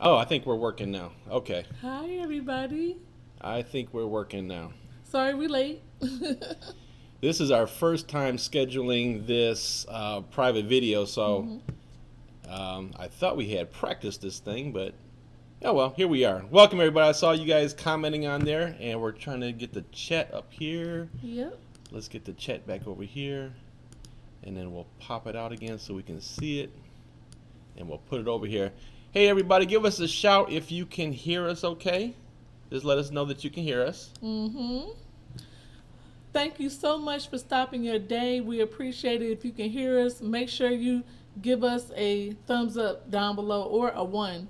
Oh, I think we're working now. Okay. Hi, everybody. I think we're working now. Sorry we late. This is our first time scheduling this private video, so hmm I thought we had practiced this thing, but oh well, here we are. Welcome, everybody. I saw you guys commenting on there, and we're trying to get the chat up here. Yep. Let's get the chat back over here, and then we'll pop it out again so we can see it, and we'll put it over here. Hey, everybody, give us a shout if you can hear us okay. Just let us know that you can hear us. hmm Thank you so much for stopping your day. We appreciate it. If you can hear us, make sure you give us a thumbs up down below or a one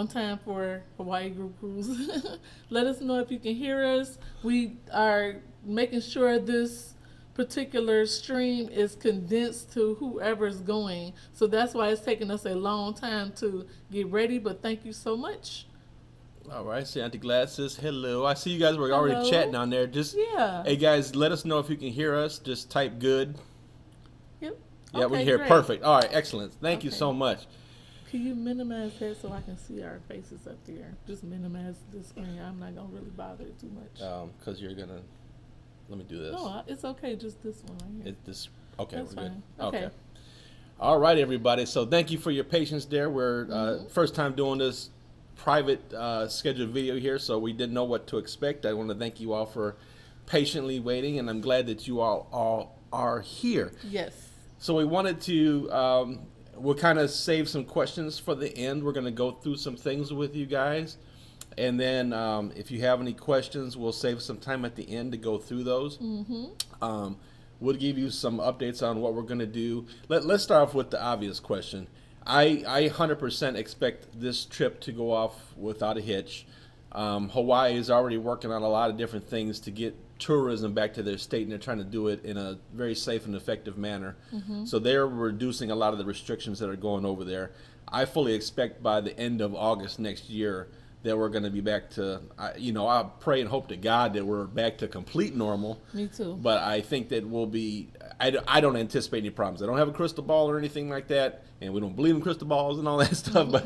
time for Hawaii Group Cruise. Let us know if you can hear us. We are making sure this particular stream is condensed to whoever's going. So that's why it's taking us a long time to get ready. But thank you so much. All right, so Auntie Glad says hello. I see you guys were already Hello. chatting on there. Just Yeah. hey guys, let us know if you can hear us. Just type good. Yep. Yeah, we Okay, hear great. perfect. All right, excellent. Thank you Okay. so much. Can you minimize that so I can see our faces up there? Just minimize the screen. I'm not gonna really bother it too much. Because you're gonna. Let me do this. No, it's okay. Just this one right here. It this. Okay, That's we're good. fine. Okay. Okay. All right, everybody. So thank you for your patience there. We're first time doing this private scheduled video here, so we didn't know what to expect. I want to thank you all for patiently waiting, and I'm glad that you all are here. Yes. So we wanted to, we'll kind of save some questions for the end. We're going to go through some things with you guys. And then if you have any questions, we'll save some time at the end to go through those. We'll give you some updates on what we're going to do. Let's start off with the obvious question. I 100% expect this trip to go off without a hitch. Hawaii is already working on a lot of different things to get tourism back to their state, and they're trying to do it in a very safe and effective manner. So they're reducing a lot of the restrictions that are going over there. I fully expect by the end of August next year that we're going to be back to, I pray and hope to God that we're back to complete normal. Me too. But I think that we'll be, I don't anticipate any problems. I don't have a crystal ball or anything like that, and we don't believe in crystal balls and all that stuff. But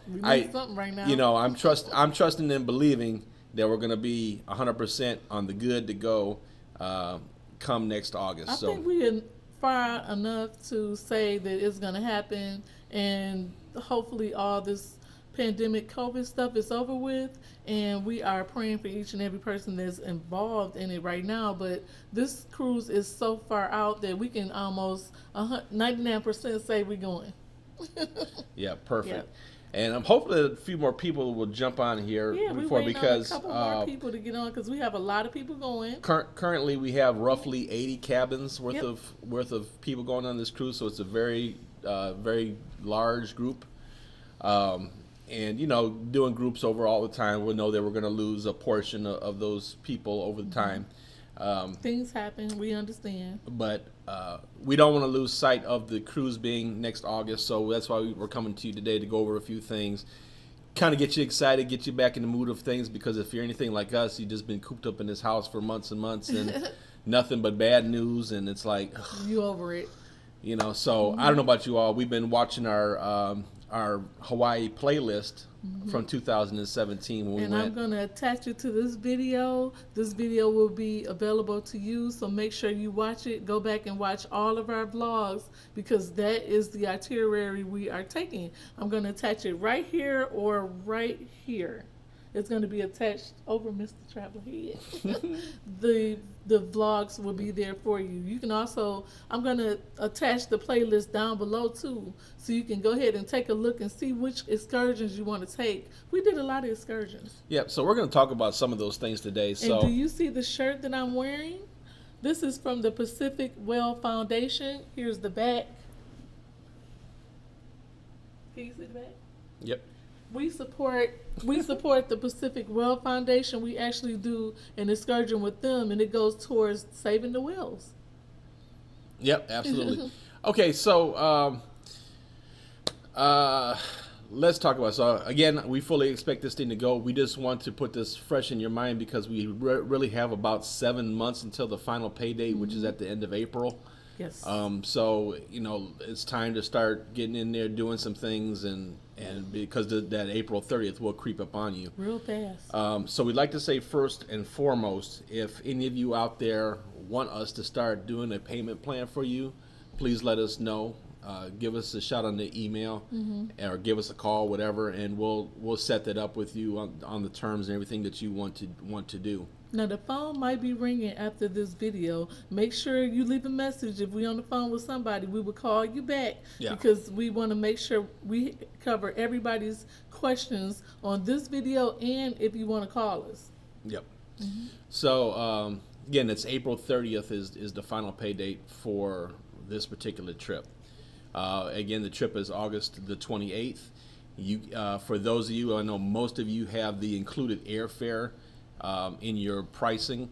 We need something right now. I'm trusting and believing that we're going to be 100% on the good to go come next August. I So think we are far enough to say that it's gonna happen, and hopefully all this pandemic COVID stuff is over with, and we are praying for each and every person that's involved in it right now. But this cruise is so far out that we can almost 99% say we're going. yeah, perfect. Yep. And I'm hoping that a few more people will jump on here Yeah, we're before waiting because on a couple more people to get on because we have a lot of people going. currently we have roughly 80 cabins worth Yep. of people going on this cruise, so it's a very very large group. And doing groups over all the time, we'll know that we're going to lose a portion of those people over the time. Things happen. We understand. But we don't want to lose sight of the cruise being next August, so that's why we're coming to you today to go over a few things, kind of get you excited, get you back in the mood of things, because if you're anything like us, you've just been cooped up in this house for months and months and nothing but bad news, and it's like, You over it. so I don't know about you all. We've been watching our Hawaii playlist from 2017 when we And I'm went. going to attach it to this video. This video will be available to you, so make sure you watch it. Go back and watch all of our vlogs because that is the itinerary we are taking. I'm going to attach it right here or right here. It's going to be attached over Mr. Traveler Head. The vlogs will be there for you. You can also, I'm going to attach the playlist down below too, so you can go ahead and take a look and see which excursions you want to take. We did a lot of excursions. Yep, so we're going to talk about some of those things today. So And do you see the shirt that I'm wearing? This is from the Pacific Well Foundation. Here's the back. Can you see the back? yep. We support the Pacific Well Foundation. We actually do an excursion with them, and it goes towards saving the whales. Yep, absolutely. Okay, so let's talk about it. So again, we fully expect this thing to go. We just want to put this fresh in your mind because we really have about 7 months until the final pay date, which is at the end of April. Yes. So it's time to start getting in there, doing some things, and because that April 30th will creep up on you real fast. So we'd like to say first and foremost, if any of you out there want us to start doing a payment plan for you, please let us know. Give us a shout on the email, or give us a call, whatever, and we'll set that up with you on the terms and everything that you want to do. Now the phone might be ringing after this video. Make sure you leave a message. If we're on the phone with somebody, we will call you back, because we want to make sure we cover everybody's questions on this video, and if you want to call us. Yep. So again, it's April 30th is the final pay date for this particular trip. Again, the trip is August the 28th. For those of you, I know most of you have the included airfare in your pricing,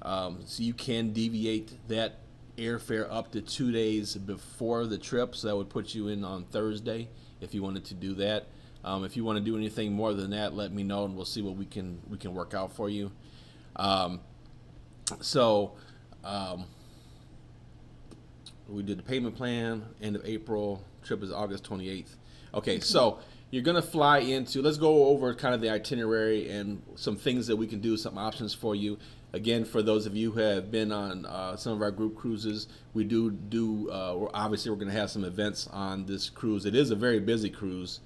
so you can deviate that airfare up to 2 days before the trip. So that would put you in on Thursday if you wanted to do that. If you want to do anything more than that, let me know, and we'll see what we can work out for you. We did the payment plan, end of April, trip is August 28th. Okay, so you're going to fly into, let's go over kind of the itinerary and some things that we can do, some options for you. Again, for those of you who have been on some of our group cruises, we obviously we're going to have some events on this cruise. It is a very busy cruise,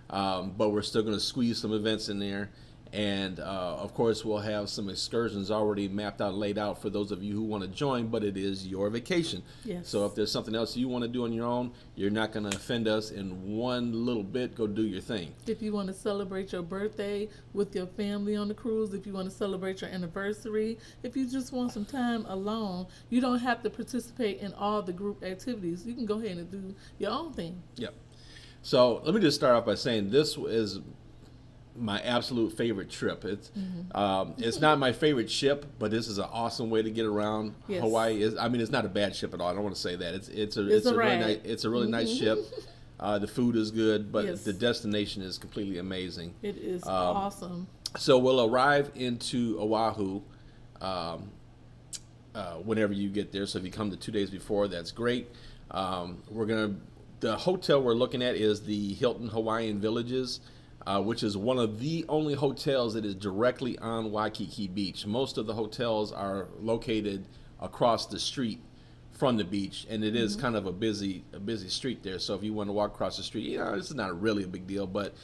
but we're still going to squeeze some events in there. And of course, we'll have some excursions already mapped out, laid out for those of you who want to join, but it is your vacation. Yes. So if there's something else you want to do on your own, you're not going to offend us in one little bit. Go do your thing. If you want to celebrate your birthday with your family on the cruise, if you want to celebrate your anniversary, if you just want some time alone, you don't have to participate in all the group activities. You can go ahead and do your own thing. Yep. So let me just start off by saying this is my absolute favorite trip. It's not my favorite ship, but this is an awesome way to get around. Yes. Hawaii is, I mean, it's not a bad ship at all. I don't want to say that. It's a really nice ship. The food is good, but the destination is completely amazing. It is awesome. So we'll arrive into Oahu whenever you get there. So if you come the 2 days before, that's great. The hotel we're looking at is the Hilton Hawaiian Villages, which is one of the only hotels that is directly on Waikiki Beach. Most of the hotels are located across the street from the beach, and it is kind of a busy street there. So if you want to walk across the street, this is not really a big deal, but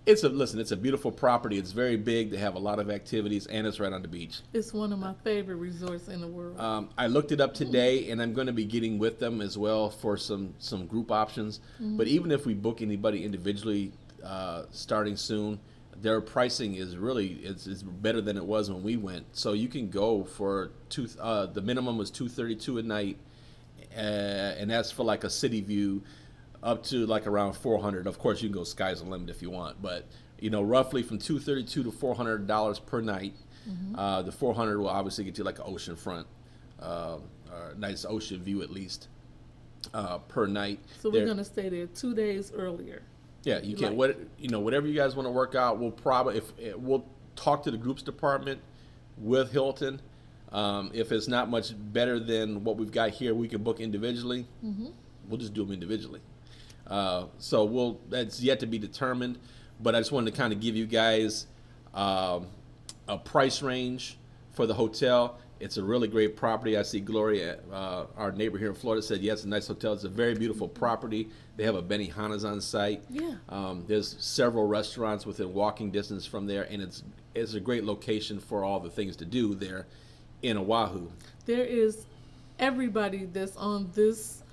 it's a beautiful property. It's very big. They have a lot of activities, and it's right on the beach. It's one of my favorite resorts in the world. I looked it up today, and I'm going to be getting with them as well for some group options. But even if we book anybody individually, starting soon, their pricing is it's better than it was when we went. So you can go for the minimum was $232 a night, and that's for like a city view, up to like around $400. Of course, you can go sky's the limit if you want, but roughly from $232 to $400 per night. The $400 will obviously get you like an oceanfront, or a nice ocean view at least, per night. So we're gonna stay there 2 days earlier. Yeah, you can. Whatever you guys want to work out, we'll talk to the groups department with Hilton. If it's not much better than what we've got here, we can book individually. We'll just do them individually. So that's yet to be determined. But I just wanted to kind of give you guys a price range for the hotel. It's a really great property. I see Gloria, our neighbor here in Florida, said, yes, it's a nice hotel. It's a very beautiful property. They have a Benihana's on site. Yeah. There's several restaurants within walking distance from there, and it's a great location for all the things to do there in Oahu. There is everybody that's on this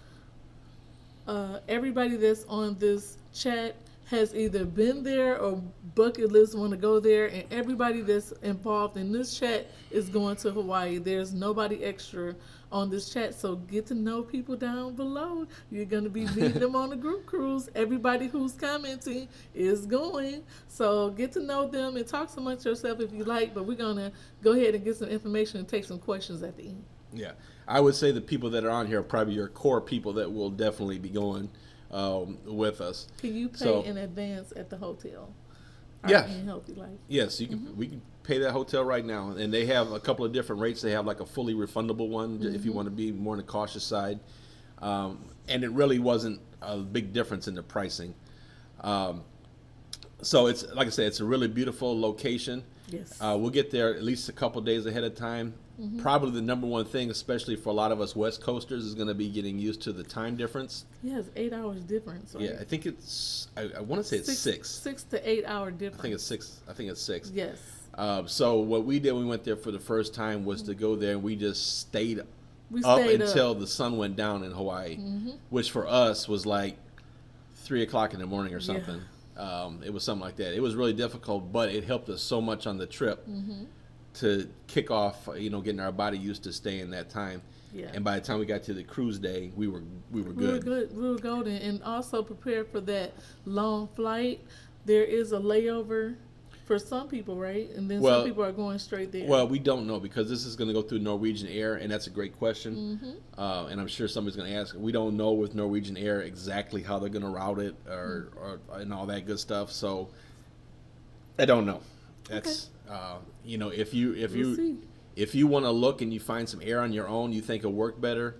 chat has either been there or bucket list want to go there, and everybody that's involved in this chat is going to Hawaii. There's nobody extra on this chat, so get to know people down below. You're going to be meeting them on the group cruise. Everybody who's commenting is going, so get to know them and talk amongst yourself if you like, but we're going to go ahead and get some information and take some questions at the end. Yeah, I would say the people that are on here are probably your core people that will definitely be going with us. Can you pay in advance at the hotel? Yeah. Healthy Life. Yes, you can. We can pay that hotel right now, and they have a couple of different rates. They have like a fully refundable one if you want to be more on the cautious side. And it really wasn't a big difference in the pricing. Um, so it's like I said, it's a really beautiful location. Yes. We'll get there at least a couple days ahead of time. Probably the number one thing, especially for a lot of us West Coasters, is going to be getting used to the time difference. Yeah, it's 8 hours difference. Right? Yeah, I think it's. I want to say it's six. 6 to 8 hour difference. I think it's six. I think it's six. Yes. So what we did when we went there for the first time was to go there and we just stayed We up stayed until the sun went down in Hawaii, which for us was like 3 o'clock in the morning or something. It was something like that. It was really difficult, but it helped us so much on the trip to kick off, getting our body used to staying that time. Yeah. And by the time we got to the cruise day, we were We good. were good. We were golden, and also prepare for that long flight. There is a layover for some people, right? And then Well- some people are going straight there. Well, we don't know because this is going to go through Norwegian Air, and that's a great question. And I'm sure somebody's going to ask. We don't know with Norwegian Air exactly how they're going to route it or and all that good stuff. So I don't know. That's if We'll see. if you want to look and you find some air on your own, you think it'll work better,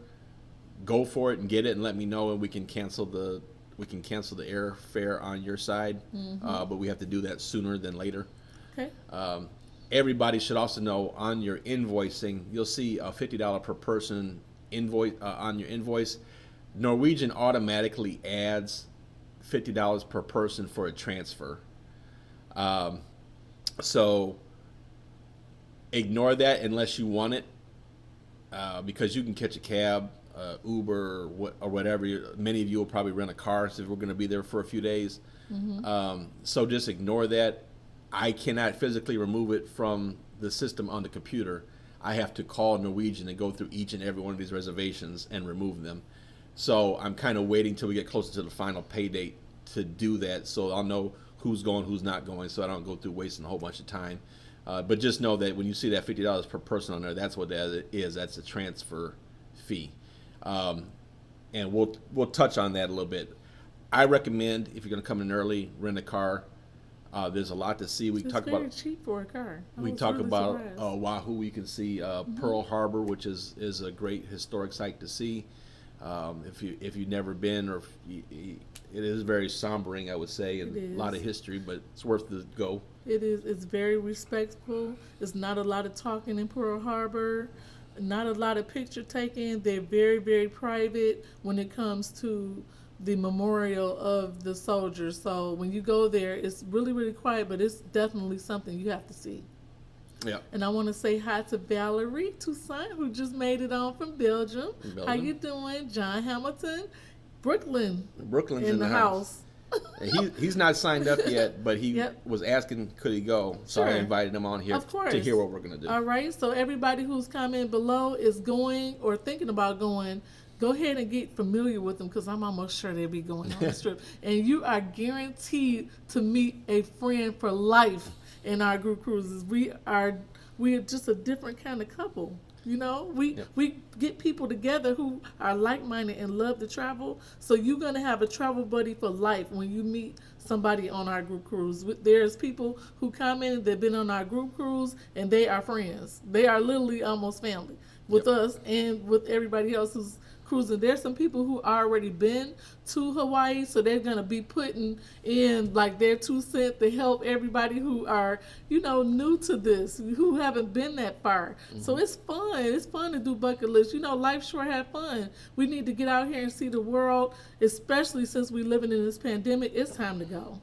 go for it and get it, and let me know, and we can cancel the airfare on your side. But we have to do that sooner than later. Okay. Everybody should also know on your invoicing, you'll see a $50 per person invoice on your invoice. Norwegian automatically adds $50 per person for a transfer. So ignore that unless you want it, because you can catch a cab, Uber, or whatever. Many of you will probably rent a car since we're going to be there for a few days. So just ignore that. I cannot physically remove it from the system on the computer. I have to call Norwegian and go through each and every one of these reservations and remove them. So I'm kind of waiting till we get closer to the final pay date to do that, so I'll know who's going, who's not going, so I don't go through wasting a whole bunch of time. But just know that when you see that $50 per person on there, that's what that is. That's a transfer fee. And we'll touch on that a little bit. I recommend, if you're going to come in early, rent a car. There's a lot to see. We It's talk very about cheap for a car. I we was talk really about surprised. Oahu. You can see Pearl Harbor, which is a great historic site to see. If you've never been, or it is very sombering, I would say, and It a lot of is. history, but it's worth the go. It is. It's very respectful. It's not a lot of talking in Pearl Harbor. Not a lot of picture taking. They're very, very private when it comes to the memorial of the soldiers. So when you go there, it's really, really quiet, but it's definitely something you have to see. Yeah. And I want to say hi to Valerie Toussaint, who just made it on from Belgium. How you doing? John Hamilton, Brooklyn's Brooklyn's in the house. He's not signed up yet, but he Yep. was asking could he go. So I Sure. invited him on here Of course. to hear what we're going to do. All right, so everybody who's commenting below is going or thinking about going, go ahead and get familiar with them, because I'm almost sure they'll be going on this trip. And you are guaranteed to meet a friend for life in our group cruises. We are just a different kind of couple. You know, we get people together who are like-minded and love to travel. So you're going to have a travel buddy for life when you meet somebody on our group cruise. There's people who commented, they've been on our group cruise, and they are friends. They are literally almost family with us and with everybody else who's cruising. There's some people who already been to Hawaii, so they're going to be putting in like their 2 cents to help everybody who are, new to this, who haven't been that far. So it's fun. It's fun to do bucket lists. Life sure have fun. We need to get out here and see the world, especially since we're living in this pandemic. It's time to go.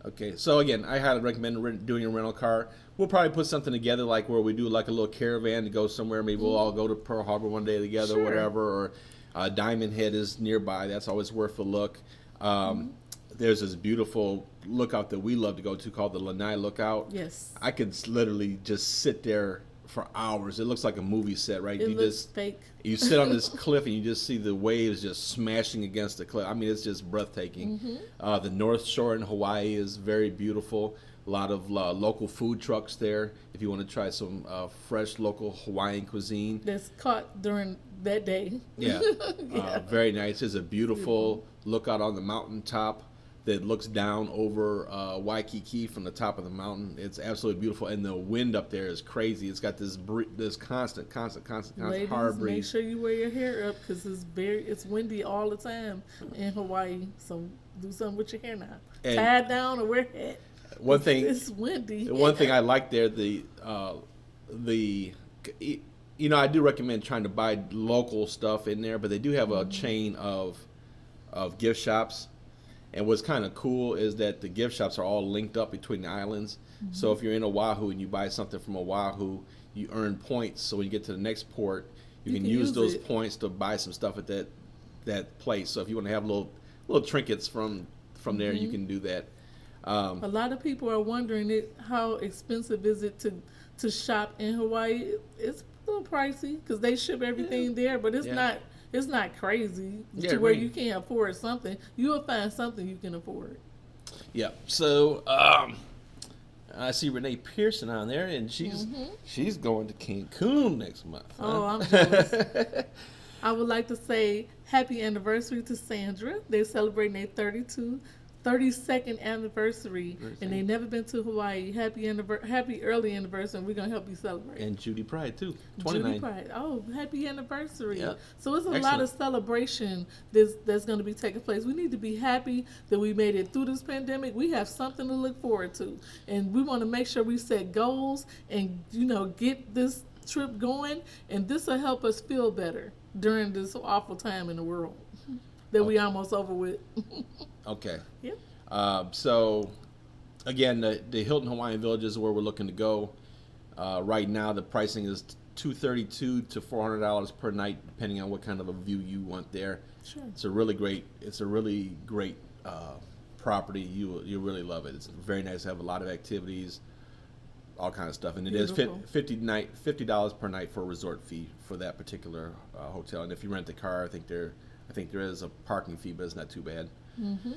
Okay, so again, I highly recommend doing a rental car. We'll probably put something together like where we do like a little caravan to go somewhere. Maybe we'll all go to Pearl Harbor one day together, Sure. or whatever. Or Diamond Head is nearby. That's always worth a look. There's this beautiful lookout that we love to go to called the Lanai Lookout. Yes. I could literally just sit there for hours. It looks like a movie set, right? It You looks just fake. you sit on this cliff and you just see the waves just smashing against the cliff. I mean, it's just breathtaking. The North Shore in Hawaii is very beautiful. A lot of local food trucks there if you want to try some fresh local Hawaiian cuisine. That's caught during that day. Yeah, very nice. It's a beautiful lookout on the mountaintop. that looks down over Waikiki from the top of the mountain. It's absolutely beautiful, and the wind up there is crazy. It's got this constant Ladies, hard make breeze. sure you wear your hair up because it's windy all the time in Hawaii. So do something with your hair now. And tie it down or wear a hat. One thing, It's windy. one thing I like there, I do recommend trying to buy local stuff in there, but they do have a chain of gift shops. And what's kind of cool is that the gift shops are all linked up between the islands. So if you're in Oahu and you buy something from Oahu, you earn points. So when you get to the next port, you can use those points to buy some stuff at that place. So if you want to have little trinkets from there, you can do that. A lot of people are wondering how expensive is it to shop in Hawaii. It's a little pricey because they ship everything there, but it's not. It's not crazy to where you can't afford something. You will find something you can afford. Yeah. So I see Renee Pearson on there, and she's going to Cancun next month. Huh? Oh, I'm jealous. I would like to say happy anniversary to Sandra. They're celebrating their 32nd anniversary, and they've never been to Hawaii. Happy early anniversary, and we're going to help you celebrate. And Judy Pride, too. 29. Judy Pride. Oh, happy anniversary. Yeah. So it's a lot of celebration that's going to be taking place. We need to be happy that we made it through this pandemic. We have something to look forward to, and we want to make sure we set goals and, get this trip going, and this will help us feel better during this awful time in the world that we almost over with. Okay. Yep. So, again, the Hilton Hawaiian Village is where we're looking to go. Right now, the pricing is $232 to $400 per night, depending on what kind of a view you want there. Sure. It's a really great property. You really love it. It's very nice to have a lot of activities, all kind of stuff, and it is $50 per night for a resort fee for that particular hotel. And if you rent the car, I think there is a parking fee, but it's not too bad. Mm-hmm.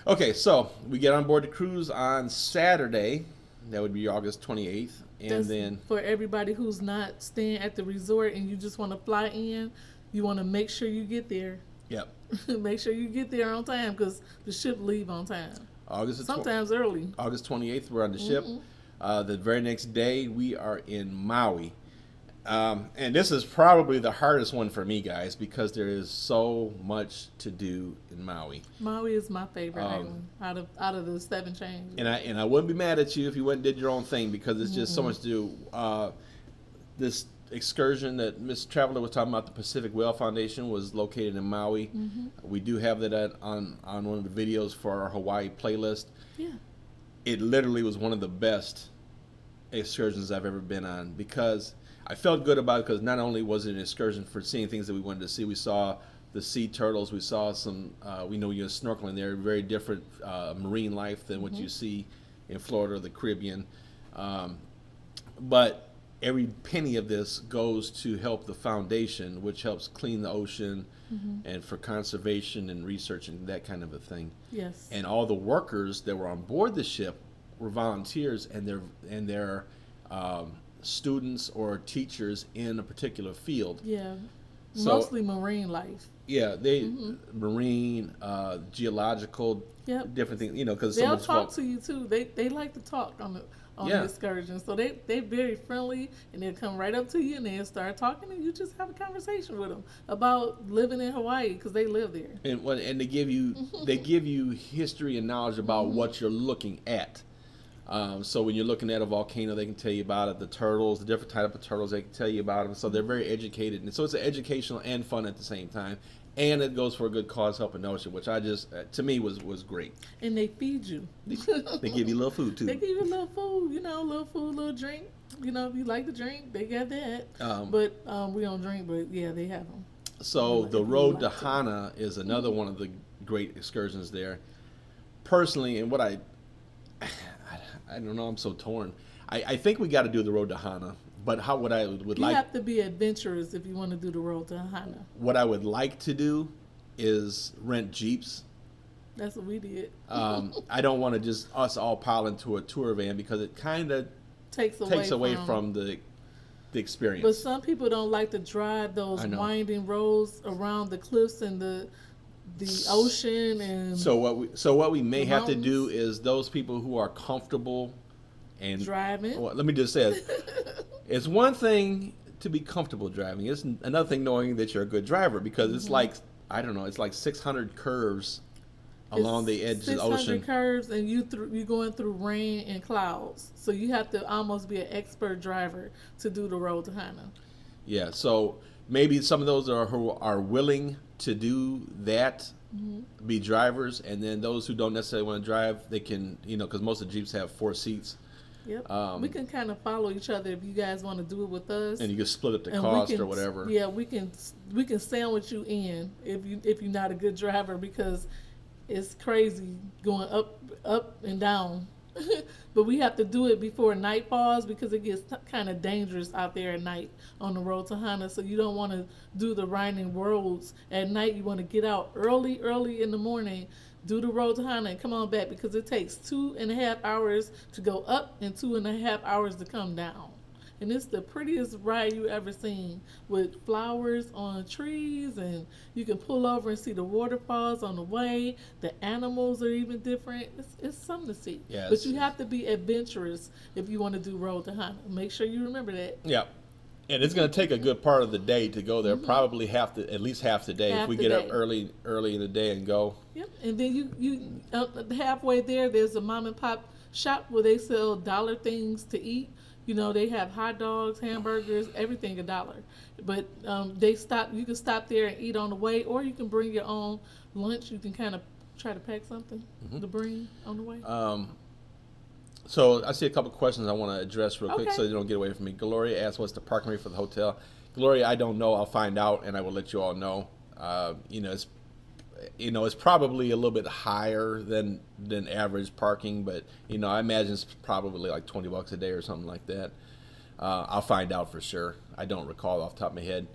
Okay, so we get on board the cruise on Saturday. That would be August 28th. And then for everybody who's not staying at the resort and you just want to fly in, you want to make sure you get there. Yep. Make sure you get there on time because the ship leave on time. Sometimes early. August 28th, we're on the ship. The very next day, we are in Maui. And this is probably the hardest one for me, guys, because there is so much to do in Maui. Maui is my favorite island out of the 7 chains. And I wouldn't be mad at you if you went and did your own thing because it's just so much to do. This excursion that Miss Traveler was talking about, the Pacific Whale Foundation, was located in Maui. We do have that on one of the videos for our Hawaii playlist. Yeah. It literally was one of the best excursions I've ever been on because I felt good about it because not only was it an excursion for seeing things that we wanted to see, we saw the sea turtles, we saw some, we know you're snorkeling there, very different marine life than what you see in Florida or the Caribbean. But every penny of this goes to help the foundation, which helps clean the ocean and for conservation and research and that kind of a thing. Yes. And all the workers that were on board the ship were volunteers, and they're students or teachers in a particular field. Yeah. So, mostly marine life. Yeah, they marine, geological, different things. Because they'll talk to you too. They like to talk on the excursion, so they're very friendly, and they'll come right up to you and they'll start talking, and you just have a conversation with them about living in Hawaii because they live there. And they give you history and knowledge about what you're looking at. So when you're looking at a volcano, they can tell you about it. The turtles, the different type of turtles, they can tell you about them. So they're very educated, and so it's educational and fun at the same time. And it goes for a good cause, helping the ocean, which to me was great. And they feed you. They give you a little food too. They give you a little food, little food, little drink. If you like to drink, they got that. But we don't drink, but yeah, they have them. So the road to Hana is another one of the great excursions there. Personally, and what I don't know, I'm so torn. I think we got to do the road to Hana, but you have to be adventurous if you want to do the road to Hana. What I would like to do is rent Jeeps. That's what we did. I don't want to just us all pile into a tour van because it kind of takes away from the experience. But some people don't like to drive those winding roads around the cliffs and the the ocean and So what we may the have to do mountains. is those people who are comfortable and Driving. well, let me just say it's one thing to be comfortable driving. It's another thing knowing that you're a good driver because it's like I don't know, it's like 600 curves along the edge of the 600 ocean. curves, and you going through rain and clouds. So you have to almost be an expert driver to do the road to Hana. Yeah, so maybe some of those are who are willing to do that, be drivers, and then those who don't necessarily want to drive, they can, because most of the Jeeps have 4 seats, Yep. We can kind of follow each other if you guys want to do it with us. and you can split up the And cost or whatever. Yeah, we can sandwich you in if you're not a good driver because it's crazy going up and down. But we have to do it before night falls because it gets kind of dangerous out there at night on the road to Hana. So you don't want to do the winding roads at night. You want to get out early in the morning, do the road to Hana, and come on back because it takes 2.5 hours to go up and 2.5 hours to come down. And it's the prettiest ride you ever seen with flowers on trees, and you can pull over and see the waterfalls on the way. The animals are even different. It's something to see. Yes. But you have to be adventurous if you want to do Road to Hana. Make sure you remember that. Yeah. And it's going to take a good part of the day to go there. Probably at least half the day. Half If we the get day. up early in the day and go. Yep. And then you halfway there's a mom and pop shop where they sell dollar things to eat. They have hot dogs, hamburgers, everything $1. But you can stop there and eat on the way, or you can bring your own lunch. You can kind of try to pack something to bring on the way. So I see a couple questions I want to address real quick Okay. so they don't get away from me. Gloria asked, what's the parking rate for the hotel? Gloria, I don't know. I'll find out, and I will let you all know. It's probably a little bit higher than average parking, but I imagine it's probably like $20 a day or something like that. I'll find out for sure. I don't recall off the top of my head.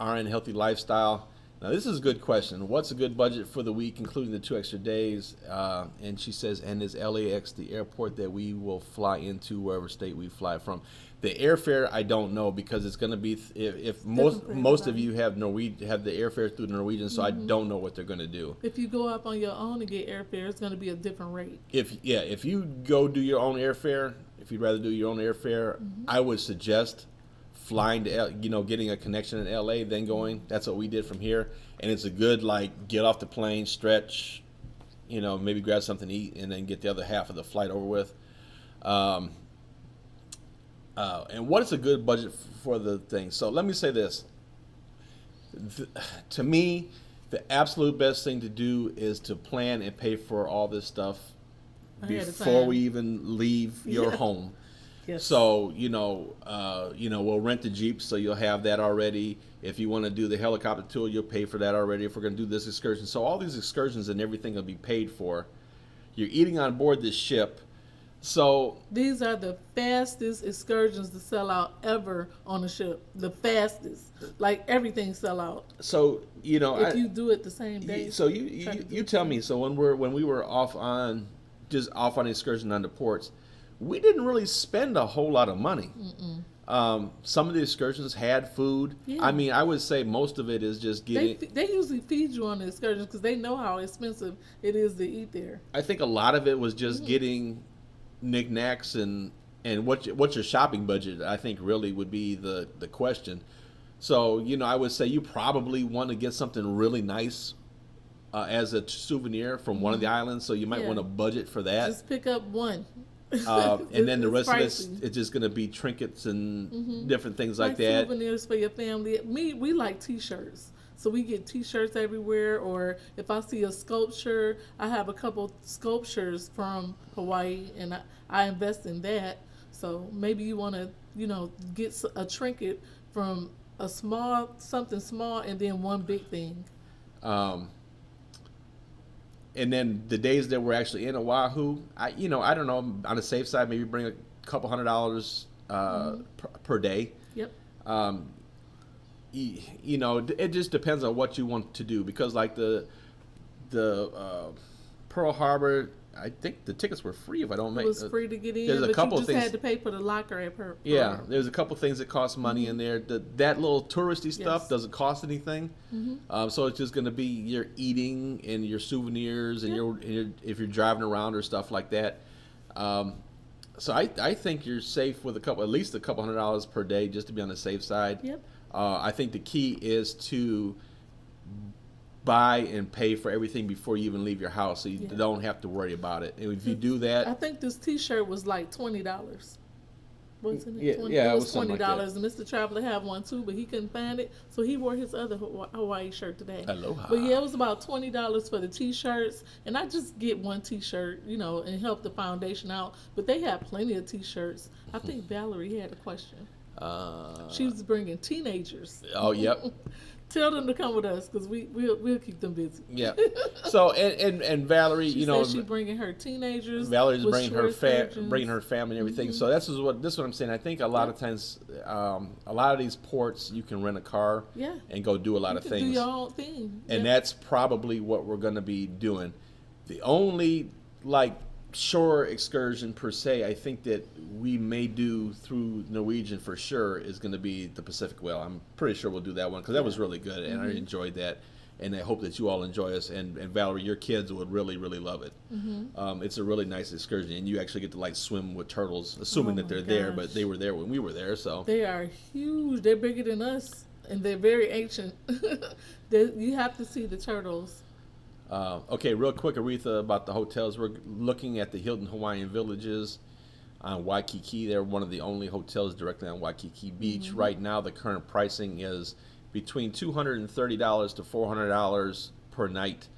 RN Healthy Lifestyle. Now this is a good question. What's a good budget for the week, including the 2 extra days? And she says, and is LAX the airport that we will fly into wherever state we fly from? The airfare, I don't know because it's going to be if most of you have the airfare through Norwegian, so I don't know what they're going to do. If you go up on your own and get airfare, it's going to be a different rate. If you go do your own airfare, if you'd rather do your own airfare, I would suggest flying to getting a connection in LA, then going. That's what we did from here, and it's a good get off the plane, stretch, maybe grab something to eat, and then get the other half of the flight over with. And what is a good budget for the thing? So let me say this. To me, the absolute best thing to do is to plan and pay for all this stuff Ahead of before time. we even leave your home. Yes. So we'll rent the Jeep, so you'll have that already. If you want to do the helicopter tour, you'll pay for that already. If we're going to do this excursion, so all these excursions and everything will be paid for. You're eating on board this ship, so These are the fastest excursions to sell out ever on a ship. The fastest. Like everything sell out. so If you do it the same day. So try to you do it tell me. So when we were off on excursion on the ports, we didn't really spend a whole lot of money. Some of the excursions had food. Yeah. I mean, I would say most of it is just getting. They usually feed you on the excursions because they know how expensive it is to eat there. I think a lot of it was just getting knickknacks and what's your shopping budget. I think really would be the question. So I would say you probably want to get something really nice as a souvenir from one of the islands. So you might Yeah. want to budget for that. Just pick up one. And then the It's rest of this pricey. is just going to be trinkets and different things like that. Souvenirs for your family. We like T-shirts. So we get T-shirts everywhere, or if I see a sculpture, I have a couple sculptures from Hawaii, and I invest in that. So maybe you want to, get a trinket from something small, and then one big thing. And then the days that we're actually in Oahu, I don't know, on the safe side, maybe bring a couple $100 per day. Yep. It just depends on what you want to do because like the Pearl Harbor, I think the tickets were free if I don't make. It was free to get in, There's a but couple you of just things. had to pay for the locker at Pearl Yeah, Harbor. there's a couple things that cost money in there. That little touristy stuff Yes. doesn't cost anything. So it's just going to be your eating and your souvenirs and if you're driving around or stuff like that. So I think you're safe with at least a couple $100 per day just to be on the safe side. Yep. I think the key is to buy and pay for everything before you even leave your house, so you don't have to worry about it. And if you do that, I think this T-shirt was like $20. Wasn't it? Yeah, it was something $20. like that. And Mr. Traveler had one too, but he couldn't find it, so he wore his other Hawaii shirt today. Aloha. But yeah, it was about $20 for the T-shirts, and I just get one T-shirt, and help the foundation out. But they had plenty of T-shirts. I think Valerie had a question. She was bringing teenagers. Oh, yep. Tell them to come with us because we'll keep them busy. Yeah. So and Valerie, She said she's bringing her teenagers. Valerie's with bringing her short skirts. bringing her family and everything. So this is what I'm saying. I think a lot of times, a lot of these ports you can rent a car and go do a lot of Do things, your own thing. and that's probably what we're going to be doing. The only shore excursion per se I think that we may do through Norwegian for sure is going to be the Pacific Whale. I'm pretty sure we'll do that one because that was really good and I enjoyed that, and I hope that you all enjoy us, and Valerie, your kids would really love it. It's a really nice excursion, and you actually get to swim with turtles, assuming that they're there, but they were there when we were there. So they are huge. They're bigger than us, and they're very ancient. You have to see the turtles. Okay, real quick, Aretha, about the hotels. We're looking at the Hilton Hawaiian Villages on Waikiki. They're one of the only hotels directly on Waikiki Beach. Right now, the current pricing is between $230 to $400 per night,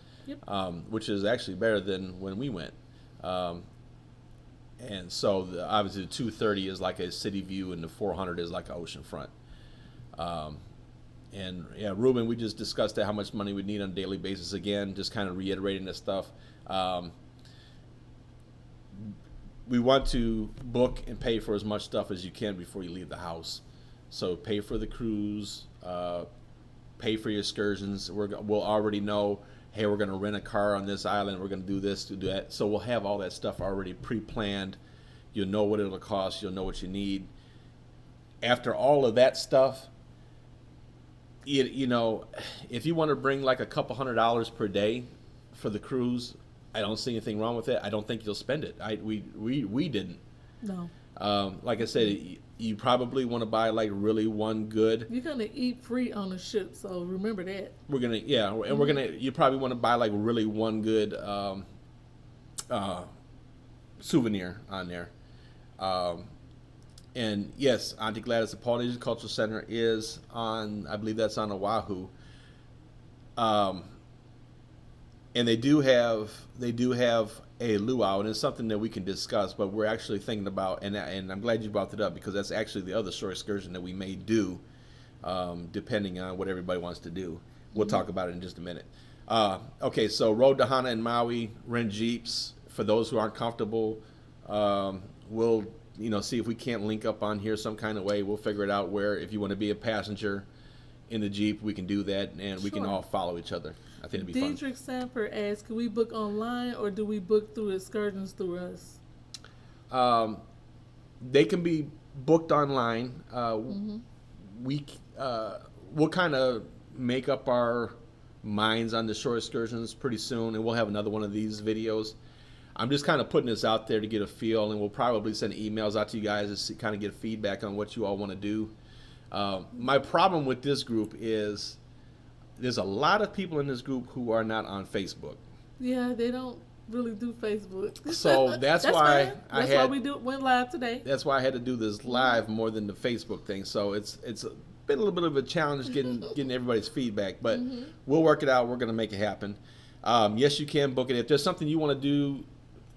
which is actually better than when we went. And so, obviously, the $230 is like a city view, and the $400 is like an oceanfront. And yeah, Ruben, we just discussed that, how much money we need on a daily basis. Again, just kind of reiterating this stuff. We want to book and pay for as much stuff as you can before you leave the house. So pay for the cruise, pay for your excursions. We'll already know, hey, we're going to rent a car on this island. We're going to do this, to do that. So we'll have all that stuff already pre-planned. You'll know what it'll cost. You'll know what you need. After all of that stuff, if you want to bring like a couple $100 per day for the cruise, I don't see anything wrong with it. I don't think you'll spend it. We didn't. No. Like I said, you probably want to buy really one good. You're gonna eat free on the ship, so remember that. We're gonna you probably want to buy really one good souvenir on there. And yes, Auntie Gladys, the Polynesian Cultural Center is on, I believe that's on Oahu. And they do have a luau, and it's something that we can discuss, but we're actually thinking about, and I'm glad you brought that up, because that's actually the other shore excursion that we may do, depending on what everybody wants to do. We'll talk about it in just a minute. Okay, so Road to Hana and Maui, rent Jeeps. For those who aren't comfortable, we'll see if we can't link up on here some kind of way. We'll figure it out where, if you want to be a passenger in the Jeep, we can do that, and we can all follow each other. I think it'd be fun. Diedrich Sanford asks, can we book online or do we book through excursions through us? They can be booked online. We'll kind of make up our minds on the shore excursions pretty soon, and we'll have another one of these videos. I'm just kind of putting this out there to get a feel, and we'll probably send emails out to you guys to kind of get feedback on what you all want to do. My problem with this group is there's a lot of people in this group who are not on Facebook. Yeah, they don't really do Facebook. So that's why why we went live today. That's why I had to do this live more than the Facebook thing. So it's been a little bit of a challenge getting everybody's feedback, but we'll work it out. We're going to make it happen. Yes, you can book it. If there's something you want to do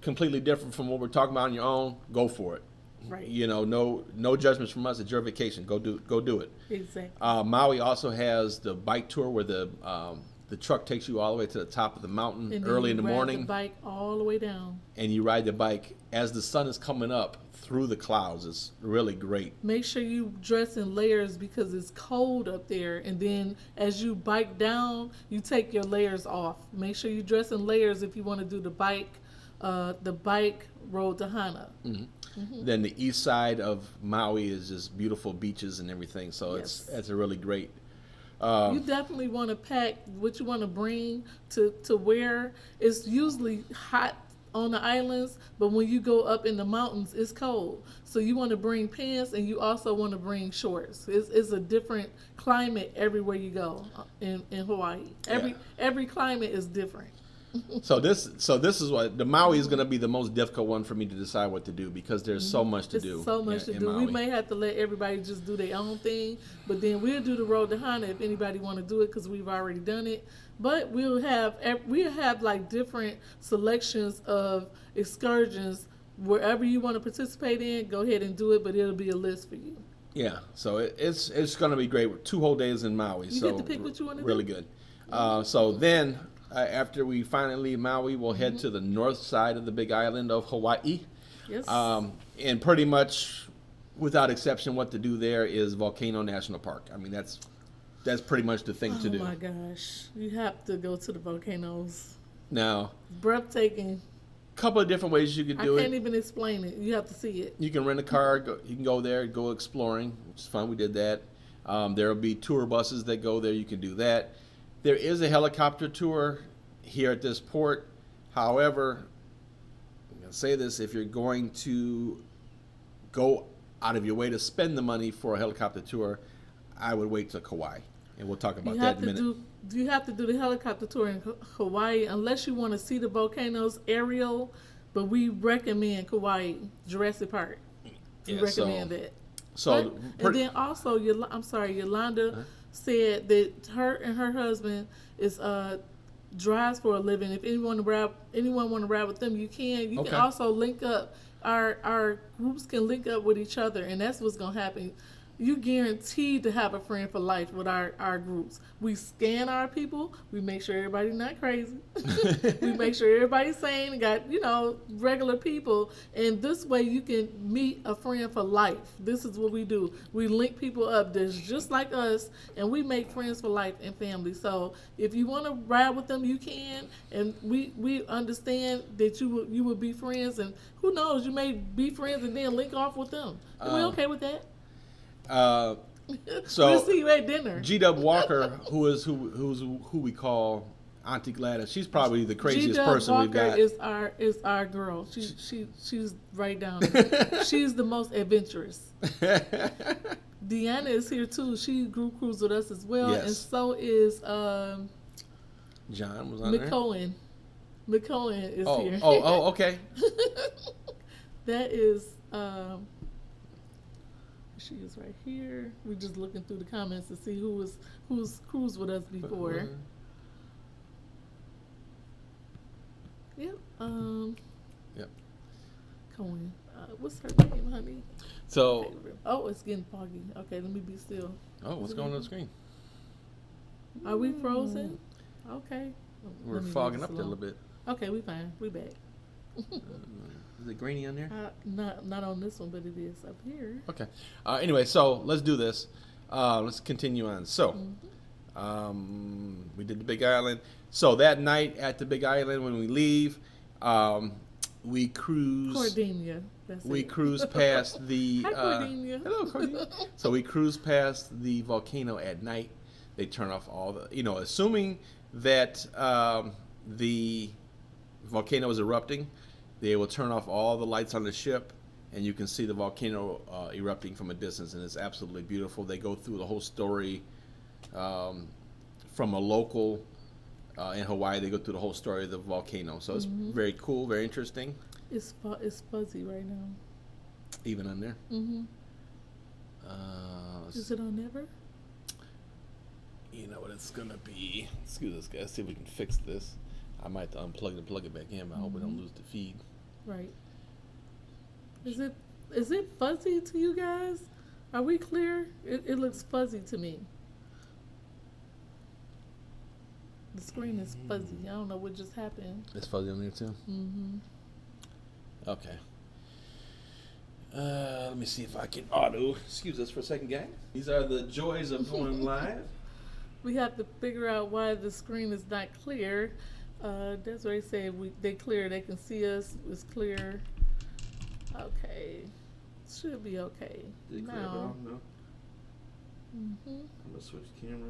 completely different from what we're talking about on your own, go for it. Right. No judgments from us. It's your vacation. Go do it. Exactly. Maui also has the bike tour where the the truck takes you all the way to the top of the mountain And early in the then you ride morning, the bike all the way down. and you ride the bike as the sun is coming up through the clouds. It's really great. Make sure you dress in layers because it's cold up there. And then as you bike down, you take your layers off. Make sure you dress in layers if you want to do the bike road to Hana. Then the east side of Maui is just beautiful beaches and everything. So Yes. it's a really great. You definitely want to pack what you want to bring to wear. It's usually hot on the islands, but when you go up in the mountains, it's cold. So you want to bring pants, and you also want to bring shorts. It's a different climate everywhere you go in Hawaii. Every climate is different. So this is what the Maui is going to be the most difficult one for me to decide what to do because there's so much to It's do. so much to in do. Maui. We may have to let everybody just do their own thing, but then we'll do the road to Hana if anybody want to do it because we've already done it. But we'll have like different selections of excursions wherever you want to participate in. Go ahead and do it, but it'll be a list for you. Yeah, so it's going to be great. 2 whole days in Maui. You so get to pick what you want to really do. good. So then after we finally leave Maui, we'll head to the north side of the Big Island of Hawaii. Yes. And pretty much, without exception, what to do there is Volcano National Park. I mean, that's pretty much the thing to do. Oh my gosh, you have to go to the volcanoes. Now, Breathtaking. a couple of different ways you could I do can't it. even explain it. You have to see it. You can rent a car. You can go there, go exploring, which is fun. We did that. There will be tour buses that go there. You can do that. There is a helicopter tour here at this port. However, I'm going to say this, if you're going to go out of your way to spend the money for a helicopter tour, I would wait till Kauai. And we'll talk about that in a minute. You have to do the helicopter tour in Hawaii unless you want to see the volcanoes aerial, but we recommend Kauai, Jurassic Park. We Yeah, recommend that. So, And then also, Yolanda said that her and her husband is drives for a living. If anyone want to ride with them, you can. You Okay. can also link up. Our groups can link up with each other, and that's what's gonna happen. You guaranteed to have a friend for life with our groups. We scan our people. We make sure everybody's not crazy. We make sure everybody's sane and got, regular people. And this way you can meet a friend for life. This is what we do. We link people up that's just like us, and we make friends for life and family. So if you want to ride with them, you can. And we understand that you will be friends. And who knows, you may be friends and then link off with them. Are we okay with that? So We'll see you at dinner. G-Dub Walker, who's who we call Auntie Gladys, she's probably the craziest person Walker we've got. is our girl. She's right down there. She's the most adventurous. Deanna is here too. She group cruise with us as well, Yes. and so is John was on there. McCohen. McCohen is here. Okay. That is she is right here. We're just looking through the comments to see who's cruised with us before. Yep. Yep. Cohen. What's her name, honey? So, Oh, it's getting foggy. Okay, let me be still. what's going on the screen? Are we frozen? Okay. We're Let me fogging leave up this a little alone. bit. Okay, we fine. We back. Is it grainy on there? Not on this one, but it is up here. Okay. Anyway, so let's do this. Let's continue on. So, we did the Big Island. So that night at the Big Island, when we leave, we cruise. Cordelia. That's We it. cruise past the. Hi, Cordelia. Hello, Cordelia. So we cruise past the volcano at night. They turn off all the, assuming that the volcano is erupting, they will turn off all the lights on the ship, and you can see the volcano erupting from a distance, and it's absolutely beautiful. They go through the whole story from a local in Hawaii. They go through the whole story of the volcano, so it's very cool, very interesting. It's fuzzy right now. Even on there. Mm-hmm. Is it on never? You know what it's gonna be. Excuse us, guys. See if we can fix this. I might have to unplug and plug it back in, but I hope we don't lose the feed. Right. Is it fuzzy to you guys? Are we clear? It looks fuzzy to me. The screen is fuzzy. I don't know what just happened. It's fuzzy on there too? Mm-hmm. Okay. Let me see if I can auto. Excuse us for a second, guys. These are the joys of going live. We have to figure out why the screen is not clear. Desiree said they clear. They can see us. It's clear. Okay. Should be okay. Did it clear at all? No. Mm-hmm. I'm gonna switch camera.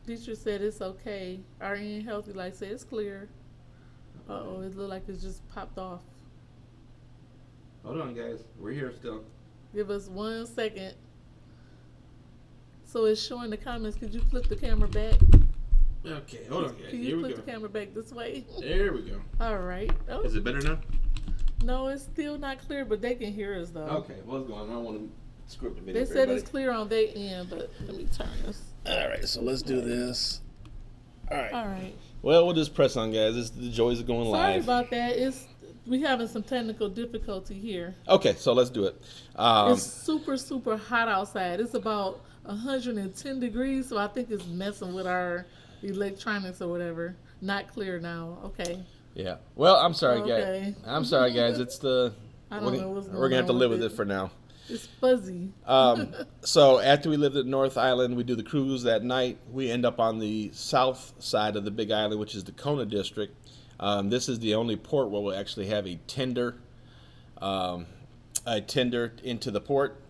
Teacher said it's okay. RN Healthy Life said it's clear. Uh-oh, it looked like it's just popped off. Hold on, guys. We're here still. Give us 1 second. So it's showing the comments. Could you flip the camera back? Okay, hold on, guys. Can Here you we flip go. the camera back this way? There we go. All right. Oh. Is it better now? No, it's still not clear, but they can hear us though. Okay, what's going on? I don't want to script the video. They for said everybody. it's clear on their end, but let me turn this. All right, so let's do this. All right. All right. Well, we'll just press on, guys. It's the joys of going Sorry live. about that. We having some technical difficulty here. Okay, so let's do it. It's super hot outside. It's about 110 degrees, so I think it's messing with our electronics or whatever. Not clear now. Okay. Yeah. Well, I'm sorry, Okay. guys. I'm sorry, guys. It's the. I don't know what's going on. We're gonna have to live with with it for now. It's fuzzy. So after we lived at North Island, we do the cruise that night. We end up on the south side of the Big Island, which is the Kona district. This is the only port where we'll actually have a tender into the port.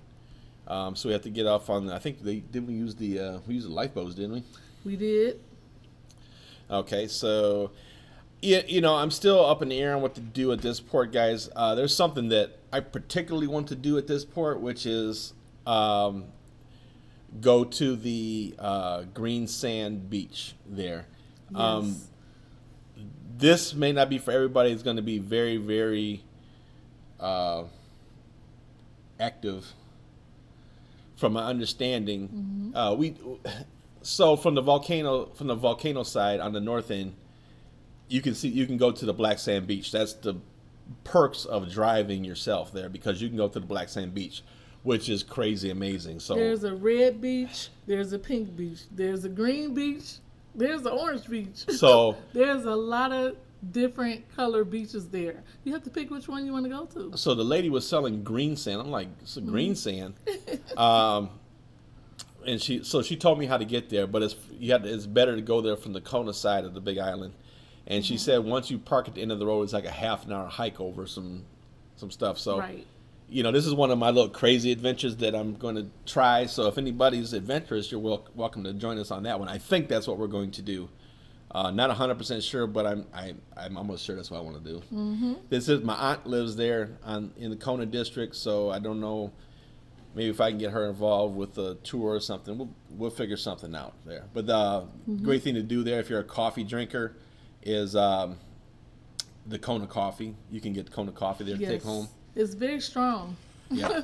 So we have to get off on. I think we use the lifeboats, didn't we? We did. Okay, so yeah, I'm still up in the air on what to do at this port, guys. There's something that I particularly want to do at this port, which is go to the green sand beach there. Yes. This may not be for everybody. It's going to be very, very active, from my understanding. So from the volcano side on the north end, you can go to the black sand beach. That's the perks of driving yourself there, because you can go to the black sand beach, which is crazy amazing. So There's a red beach, there's a pink beach, there's a green beach, there's an orange beach. So there's a lot of different color beaches there. You have to pick which one you want to go to. So the lady was selling green sand. I'm like, it's a green sand. And she told me how to get there, but it's better to go there from the Kona side of the Big Island. And she said once you park at the end of the road, it's like a half an hour hike over some stuff. So, Right. This is one of my little crazy adventures that I'm going to try. So if anybody's adventurous, you're welcome to join us on that one. I think that's what we're going to do. Not 100% sure, but I'm almost sure that's what I want to do. Mm-hmm. This is my aunt lives there in the Kona district, so I don't know. Maybe if I can get her involved with a tour or something, we'll figure something out there. But the great thing to do there, if you're a coffee drinker, is the Kona coffee. You can get Kona coffee there to take home. It's very strong. Yeah.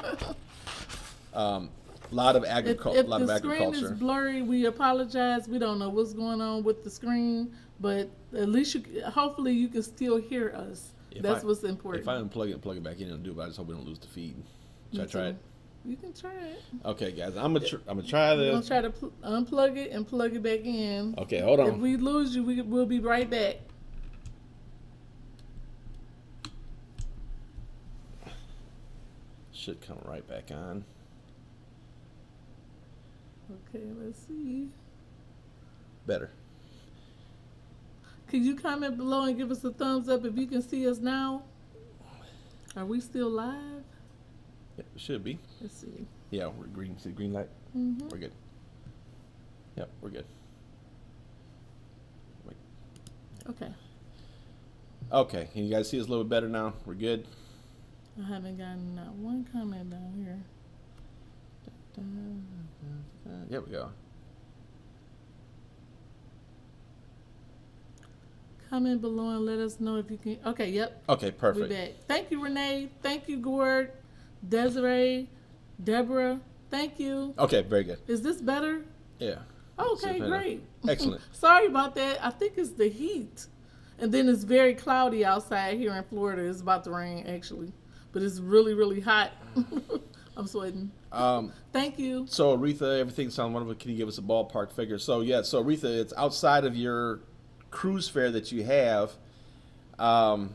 Lot of If agriculture. the screen is blurry, we apologize. We don't know what's going on with the screen, but at least hopefully you can still hear us. That's what's important. If I unplug it and plug it back in, it'll do it. But I just hope we don't lose the feed. Should I try it? You can try it. Okay, guys, I'm gonna try We're gonna this. try to unplug it and plug it back in. Okay, hold If on. we lose you, we'll be right back. Should come right back on. Okay, let's see. Better. Can you comment below and give us a thumbs up if you can see us now? Are we still live? Yep, it should be. Let's see. Yeah, we're green. See the green light? Mm-hmm. We're good. Yep, we're good. Wait. Okay. Okay, can you guys see us a little bit better now? We're good. I haven't gotten not one comment down here. There we go. Comment below and let us know if you can. Okay, yep. Okay, We're perfect. back. Thank you, Renee. Thank you, Gord, Desiree, Deborah. Thank you. Okay, very good. Is this better? Yeah. Okay, better. great. Excellent. Sorry about that. I think it's the heat. And then it's very cloudy outside here in Florida. It's about to rain, actually. But it's really, really hot. I'm sweating. Um, Thank you. so Aretha, everything sounds wonderful. Can you give us a ballpark figure? So yeah, so Aretha, it's outside of your cruise fare that you have. Um,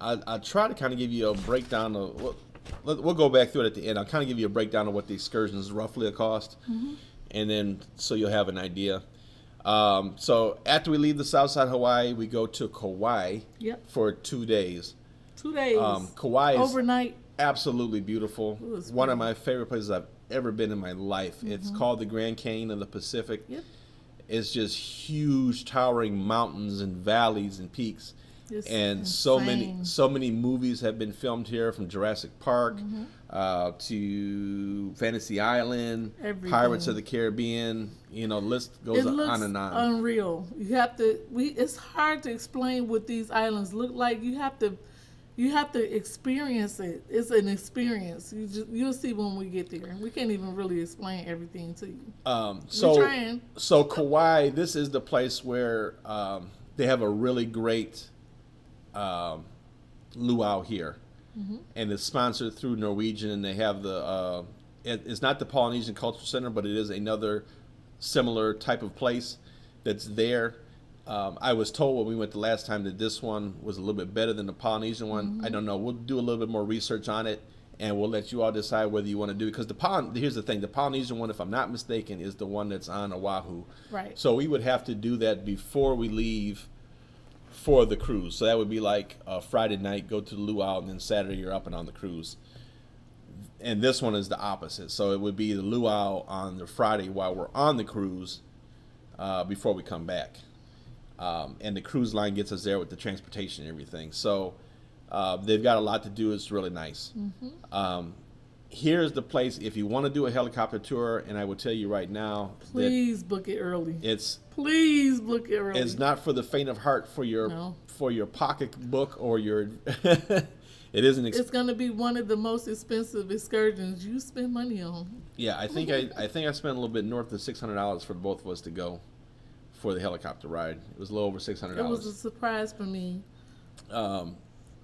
I try to kind of give you a breakdown of. We'll go back through it at the end. I'll kind of give you a breakdown of what the excursions roughly cost, and then so you'll have an idea. So after we leave the South Side of Hawaii, we go to Kauai Yep. for 2 days. 2 days. Kauai is overnight. absolutely beautiful. It was One of pretty. my favorite places I've ever been in my life. It's called the Grand Canyon of the Pacific. Yep. It's just huge, towering mountains and valleys and peaks. It's And insane. so many movies have been filmed here, from Jurassic Park to Fantasy Island, Everything. Pirates of the Caribbean. You know, the list goes It looks on and on. unreal. You have to. It's hard to explain what these islands look like. You have to experience it. It's an experience. You'll see when we get there. We can't even really explain everything to you. So, We're trying. so Kauai, this is the place where they have a really great luau here, and it's sponsored through Norwegian. And they have the it's not the Polynesian Cultural Center, but it is another similar type of place that's there. I was told when we went the last time that this one was a little bit better than the Polynesian one. I don't know. We'll do a little bit more research on it, and we'll let you all decide whether you want to do it. Because here's the thing: the Polynesian one, if I'm not mistaken, is the one that's on Oahu. Right. So we would have to do that before we leave for the cruise. So that would be like Friday night, go to the luau, and then Saturday you're up and on the cruise. And this one is the opposite. So it would be the luau on the Friday while we're on the cruise before we come back. And the cruise line gets us there with the transportation and everything. So they've got a lot to do. It's really nice. Here's the place if you want to do a helicopter tour, and I will tell you right now Please book it early. that Please book it early. it's not for the faint of heart, for your No. pocketbook or your. It isn't. It's going to be one of the most expensive excursions you spend money on. Yeah, I think I spent a little bit north of $600 for both of us to go for the helicopter ride. It was a little over $600. It was a surprise for me, But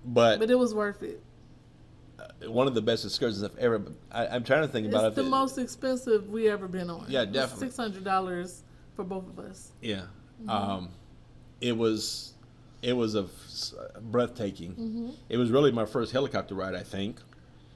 but it was worth it. one of the best excursions I've ever. I'm trying to think about It's it. the most expensive we ever been on. Yeah, It was definitely. $600 for both of us. Yeah, it was breathtaking. It was really my first helicopter ride, I think.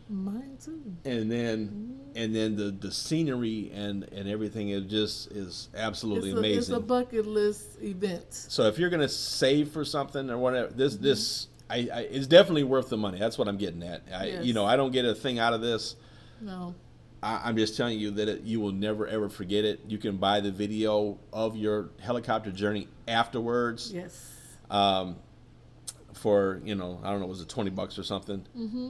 Mine too. And then the scenery and everything is absolutely amazing. It's a bucket list event. So if you're gonna save for something or whatever, this it's definitely worth the money. That's what I'm getting at. Yes. I don't get a thing out of this. No. I'm just telling you that you will never ever forget it. You can buy the video of your helicopter journey afterwards. Yes. For I don't know, was it $20 or something,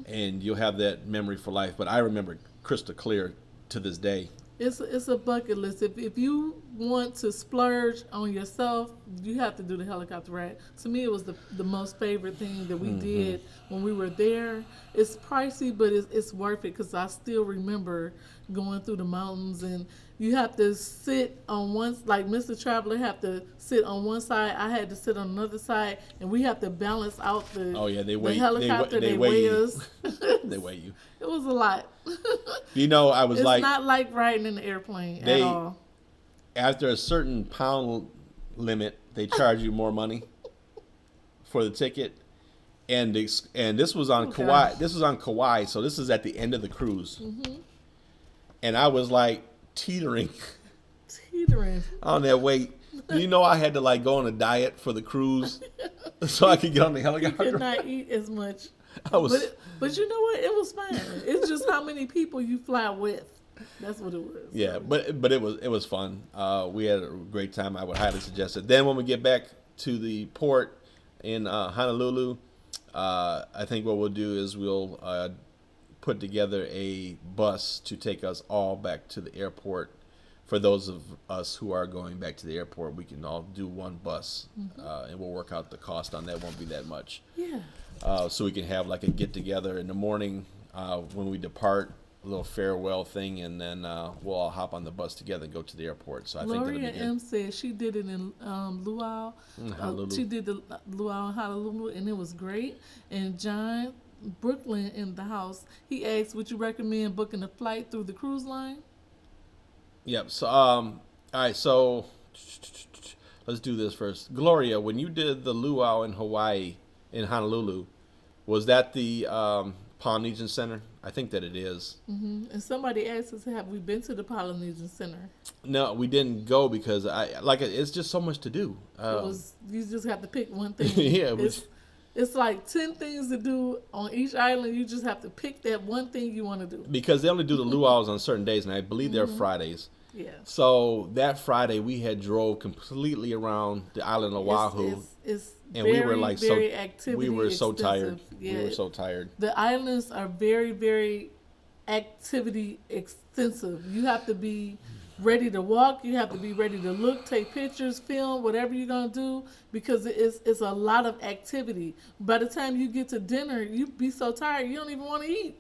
and you'll have that memory for life. But I remember crystal clear to this day. It's a bucket list. If you want to splurge on yourself, you have to do the helicopter ride. To me, it was the most favorite thing that we did when we were there. It's pricey, but it's worth it because I still remember going through the mountains, and you have to sit on one, like Mr. Traveler have to sit on one side. I had to sit on another side, and we have to balance out the Oh yeah, the helicopter. They weigh weigh you. us. They weigh you. It was a lot. I was It's like, not like riding in the airplane at all. after a certain pound limit, they charge you more money for the ticket. And this was on Kauai. gosh. This was on Kauai, so this is at the end of the cruise. And I was like teetering Teetering. on that weight. I had to like go on a diet for the cruise so I could get on the You helicopter. could not eat as much. I was But you know what? It was fine. It's just how many people you fly with. That's what it was. yeah, but it was fun. We had a great time. I would highly suggest it. Then when we get back to the port in Honolulu, I think what we'll do is we'll put together a bus to take us all back to the airport. For those of us who are going back to the airport, we can all do one bus, and we'll work out the cost on that. Won't be that much. Yeah. So we can have like a get together in the morning when we depart, a little farewell thing, and then we'll all hop on the bus together and go to the airport. So I think Gloria that'll be good. M said she did it in Luau. Honolulu. She did the Luau in Honolulu, and it was great. And John Brooklyn in the house. He asked, would you recommend booking a flight through the cruise line? Yep. So, all right. So, let's do this first. Gloria, when you did the luau in Hawaii, in Honolulu, was that the Polynesian Center? I think that it is. And somebody asked us, have we been to the Polynesian Center? No, we didn't go because it's just so much to do. You just have to pick one thing. Yeah, it's like 10 things to do on each island. You just have to pick that one thing you want to do. because they only do the luau's on certain days, and I believe they're Fridays. Yeah. So that Friday we had drove completely around the island of Oahu, It's and very, we were like very so activity we were so extensive. tired. Yeah. We were so tired. The islands are very, very activity extensive. You have to be ready to walk. You have to be ready to look, take pictures, film, whatever you're gonna do, because it's a lot of activity. By the time you get to dinner, you be so tired you don't even want to eat.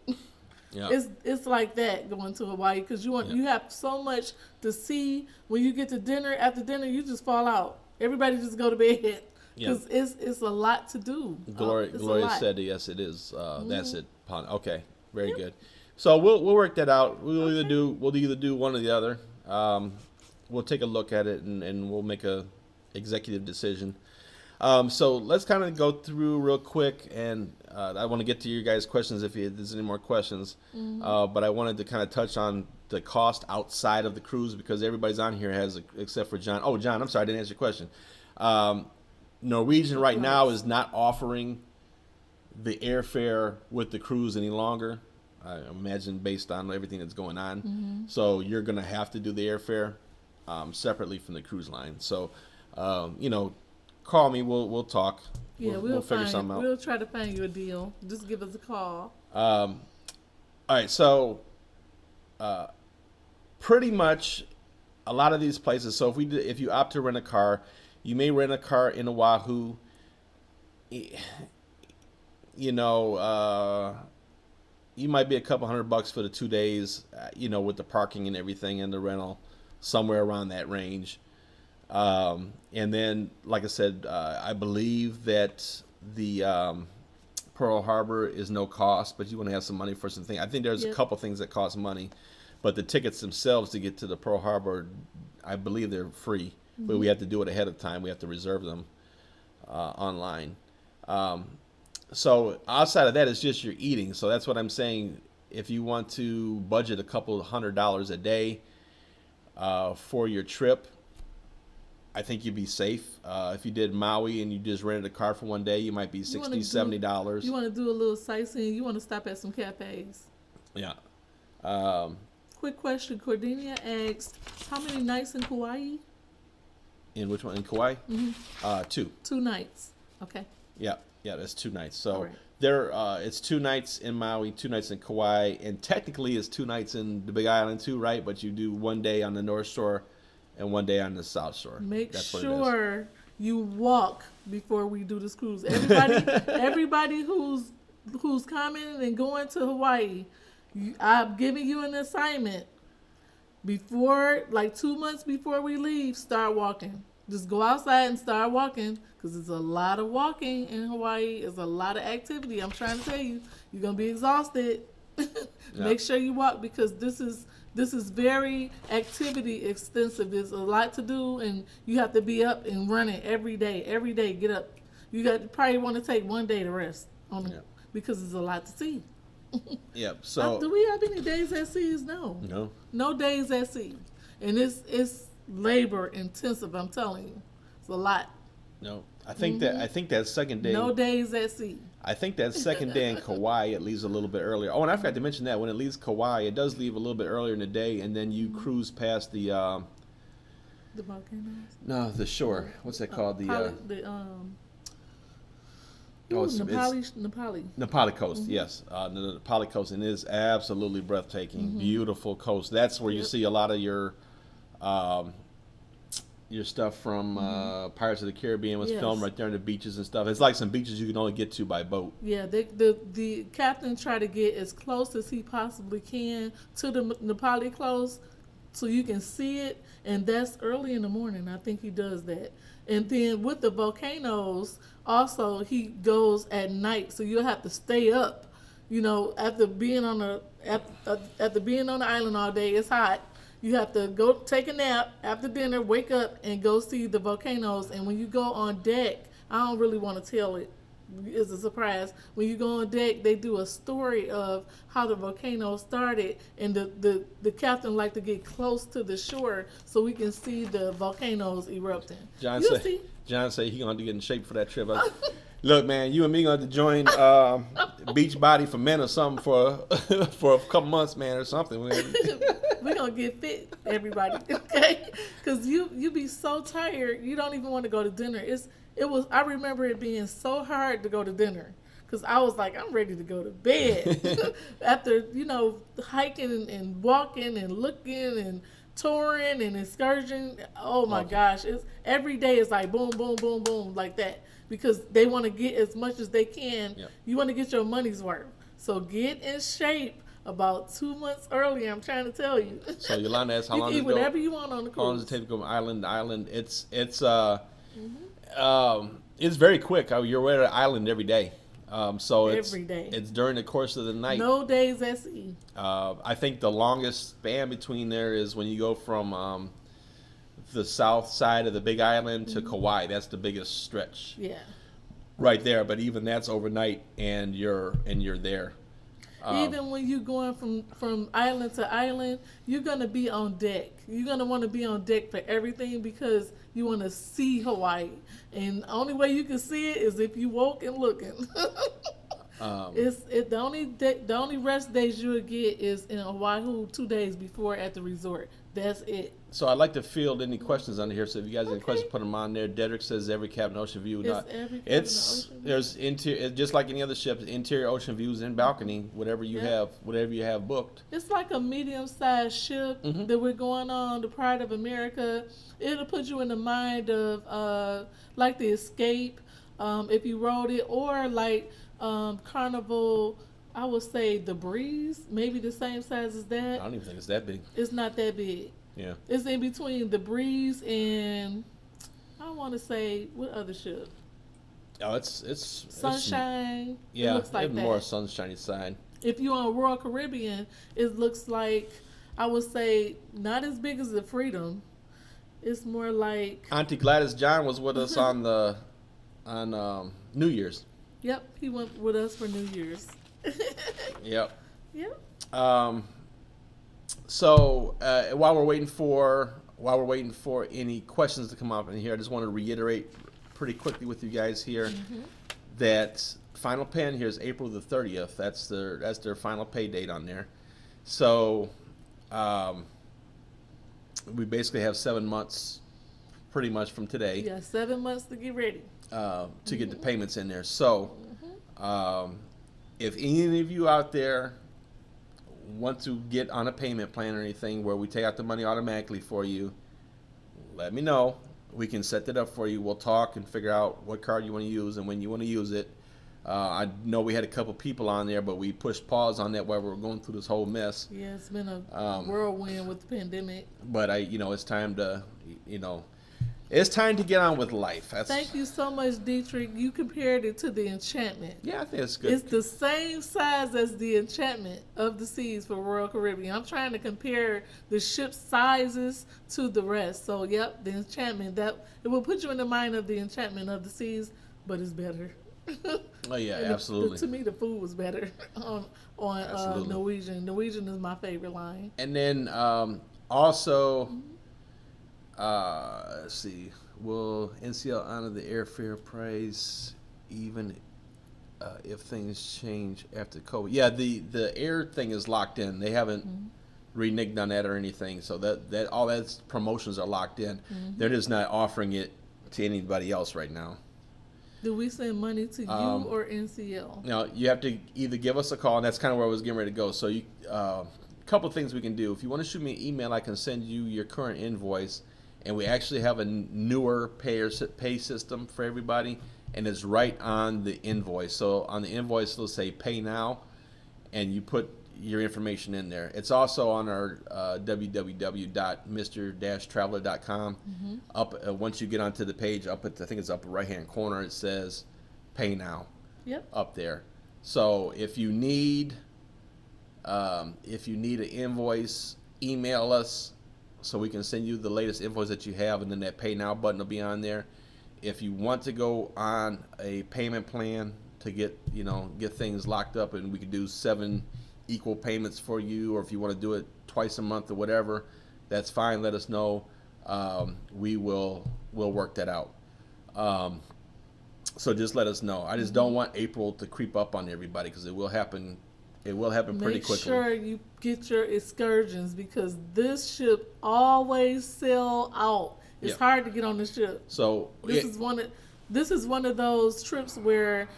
Yeah. It's like that going to Hawaii because you have so much to see. When you get to dinner, after dinner, you just fall out. Everybody just go to bed because it's a lot to do. Gloria said yes, it is. That's it. Okay, very good. So we'll work that out. We'll either do one or the other. We'll take a look at it and we'll make a executive decision. So let's kind of go through real quick, and I want to get to your guys' questions if there's any more questions. But I wanted to kind of touch on the cost outside of the cruise because everybody's on here except for John. Oh, John, I'm sorry, I didn't answer your question. Norwegian right now is not offering the airfare with the cruise any longer. I imagine based on everything that's going on. So you're going to have to do the airfare separately from the cruise line. So, call me. We'll talk. Yeah, we'll figure something out. We'll try to find you a deal. Just give us a call. All right. So, pretty much a lot of these places. So if you opt to rent a car, you may rent a car in Oahu. You might be a couple $100 for the 2 days, with the parking and everything and the rental, somewhere around that range. And then, like I said, I believe that the Pearl Harbor is no cost, but you want to have some money for something. I think there's a couple things that cost money, but the tickets themselves to get to the Pearl Harbor, I believe they're free, but we have to do it ahead of time. We have to reserve them online. So outside of that, it's just your eating. So that's what I'm saying. If you want to budget a couple $100 a day for your trip, I think you'd be safe. If you did Maui and you just rented a car for one day, you might be $60, $70. You want to do a little sightseeing. You want to stop at some cafes. Yeah. Quick question. Cordelia asked, how many nights in Kauai? In which one? In Kauai? 2. 2 nights. Okay. Yeah, that's 2 nights. So right. it's 2 nights in Maui, 2 nights in Kauai, and technically it's 2 nights in the Big Island too, right? But you do one day on the North Shore and one day on the South Shore. That's sure you walk before we do this cruise. Everybody who's commenting and going to Hawaii, I'm giving you an assignment. Before, like 2 months before we leave, start walking. Just go outside and start walking because it's a lot of walking in Hawaii. It's a lot of activity. I'm trying to tell you, you're going to be exhausted. Make sure you walk because this is very activity extensive. There's a lot to do and you have to be up and running every day. Every day, get up. You probably want to take one day to rest because there's a lot to see. Yep. So do we have any days at sea? No days at sea, and it's labor intensive. I'm telling you, it's a lot. No, I think that second day. No days at sea. I think that second day in Kauai it leaves a little bit earlier. Oh, and I forgot to mention that when it leaves Kauai, it does leave a little bit earlier in the day, and then you cruise past the volcanoes. No, the shore. What's that called? Nepali Coast, yes. The Nepali Coast, and it is absolutely breathtaking, beautiful coast. That's where you see a lot of your stuff from Pirates of the Caribbean was filmed right there on the beaches and stuff. It's like some beaches you can only get to by boat. Yeah, the captain tried to get as close as he possibly can to the Nepali coast so you can see it, and that's early in the morning. I think he does that. And then with the volcanoes, also he goes at night, so you'll have to stay up You know, after being on the island all day, it's hot. You have to go take a nap after dinner, wake up, and go see the volcanoes. And when you go on deck, I don't really want to tell it. It's a surprise. When you go on deck, they do a story of how the volcano started, and the captain like to get close to the shore so we can see the volcanoes erupting. John You'll say see. John say he gonna have to get in shape for that trip. Look, man, you and me gonna have to join Beachbody for Men or something for for a couple months, man, or something. We're gonna get fit, everybody, okay? Because you be so tired, you don't even want to go to dinner. I remember it being so hard to go to dinner because I was like, I'm ready to go to bed after hiking and walking and looking and touring and excursion. Oh my gosh, every day is like boom, boom, boom, boom, like that, because they want to get as much as they can. Yep. You want to get your money's worth, so get in shape about 2 months earlier. I'm trying to tell you. So Yolanda asks how You long can does eat it go? whatever you want on the How long cruise. does it take to go island to island? It's very quick. You're at an island every day. So Every day. It's during the course of the night. No days at sea. I think the longest span between there is when you go from the south side of the Big Island to Kauai. That's the biggest stretch Yeah. right there. But even that's overnight, and you're there. Even when you're going from island to island, you're going to be on deck. You're going to want to be on deck for everything because you want to see Hawaii. And the only way you can see it is if you woke and looking. The only rest days you'll get is in Oahu 2 days before at the resort. That's it. So I'd like to field any questions under here. So if you guys have any Okay. questions, put them on there. Dedrick says every cabin ocean view. It's every cabin ocean view. There's interior, just like any other ship, interior ocean views and balcony, whatever you Yeah. have booked. It's like a medium-sized ship Mhm. that we're going on, the Pride of America. It'll put you in the mind of like the Escape, if you rode it, or like Carnival. I would say the Breeze, maybe the same size as I that. don't even think it's that big. It's not that big. Yeah. It's in between the Breeze and I want to say what other ship? Oh, it's Sunshine. Yeah, it looks like even that. more sunshiny side. If you're on Royal Caribbean, it looks like, I would say, not as big as the Freedom. It's more like, Auntie Gladys John was with us on New Year's. yep, he went with us for New Year's. Yep. Yep. So while we're waiting for any questions to come up in here, I just want to reiterate pretty quickly with you guys here that final pay in here is April the 30th. That's their final pay date on there. So we basically have 7 months, pretty much from today, Yeah, 7 months to get ready. to get the payments in there. So if any of you out there want to get on a payment plan or anything where we take out the money automatically for you, let me know. We can set that up for you. We'll talk and figure out what card you want to use and when you want to use it. I know we had a couple people on there, but we pushed pause on that while we were going through this whole mess. Yeah, it's been a whirlwind with the pandemic. But it's time to, it's time to get on with life. Thank you so much, Dietrich. You compared it to the Enchantment. Yeah, I think it's good. It's the same size as the Enchantment of the Seas for Royal Caribbean. I'm trying to compare the ship sizes to the rest. So, yep, the Enchantment. It will put you in the mind of the Enchantment of the Seas, but it's better. Oh yeah, And absolutely. to me, the food was better on Absolutely. Norwegian. Norwegian is my favorite line. And then also, let's see, will NCL honor the airfare price even if things change after COVID? Yeah, the air thing is locked in. They haven't reneged on that or anything. So that all that's promotions are locked in. They're just not offering it to anybody else right now. Do we send money to you or NCL? Now you have to either give us a call, and that's kind of where I was getting ready to go. So couple things we can do. If you want to shoot me an email, I can send you your current invoice, and we actually have a newer pay system for everybody, and it's right on the invoice. So on the invoice, it'll say "Pay Now," and you put your information in there. It's also on our www.mr-traveler.com. Up once you get onto the page, up at I think it's upper right hand corner, it says "Pay Now." Yep. Up there. So if you need an invoice, email us so we can send you the latest invoice that you have, and then that pay now button will be on there. If you want to go on a payment plan to get things locked up, and we can do 7 equal payments for you, or if you want to do it twice a month or whatever, that's fine. Let us know. We'll work that out. So just let us know. I just don't want April to creep up on everybody, because it will happen. It will happen pretty quickly. Make sure you get your excursions, because this ship always sell out. It's hard to get on the ship. So this is one of those trips where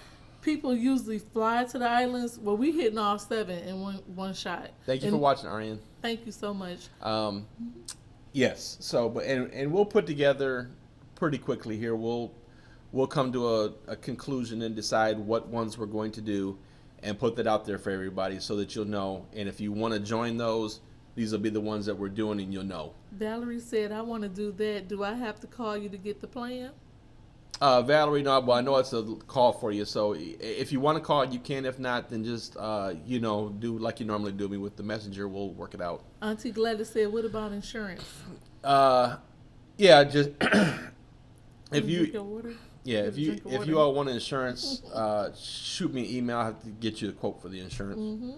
people usually fly to the islands. Well, we hitting all 7 in one shot. Thank you for watching, Ariane. Thank you so much. Yes. So, and we'll put together pretty quickly here. We'll come to a conclusion and decide what ones we're going to do, and put that out there for everybody so that you'll know. And if you want to join those, these will be the ones that we're doing, and you'll know. Valerie said, I want to do that. Do I have to call you to get the plan? Valerie, no, well, I know it's a call for you. So if you want to call, you can. If not, then just, do like you normally do me with the messenger. We'll work it out. Auntie Gladys said, what about insurance? Yeah, just if you... Your water? Yeah, if you all want insurance, shoot me an email. I have to get you a quote for the insurance. Mm-hmm.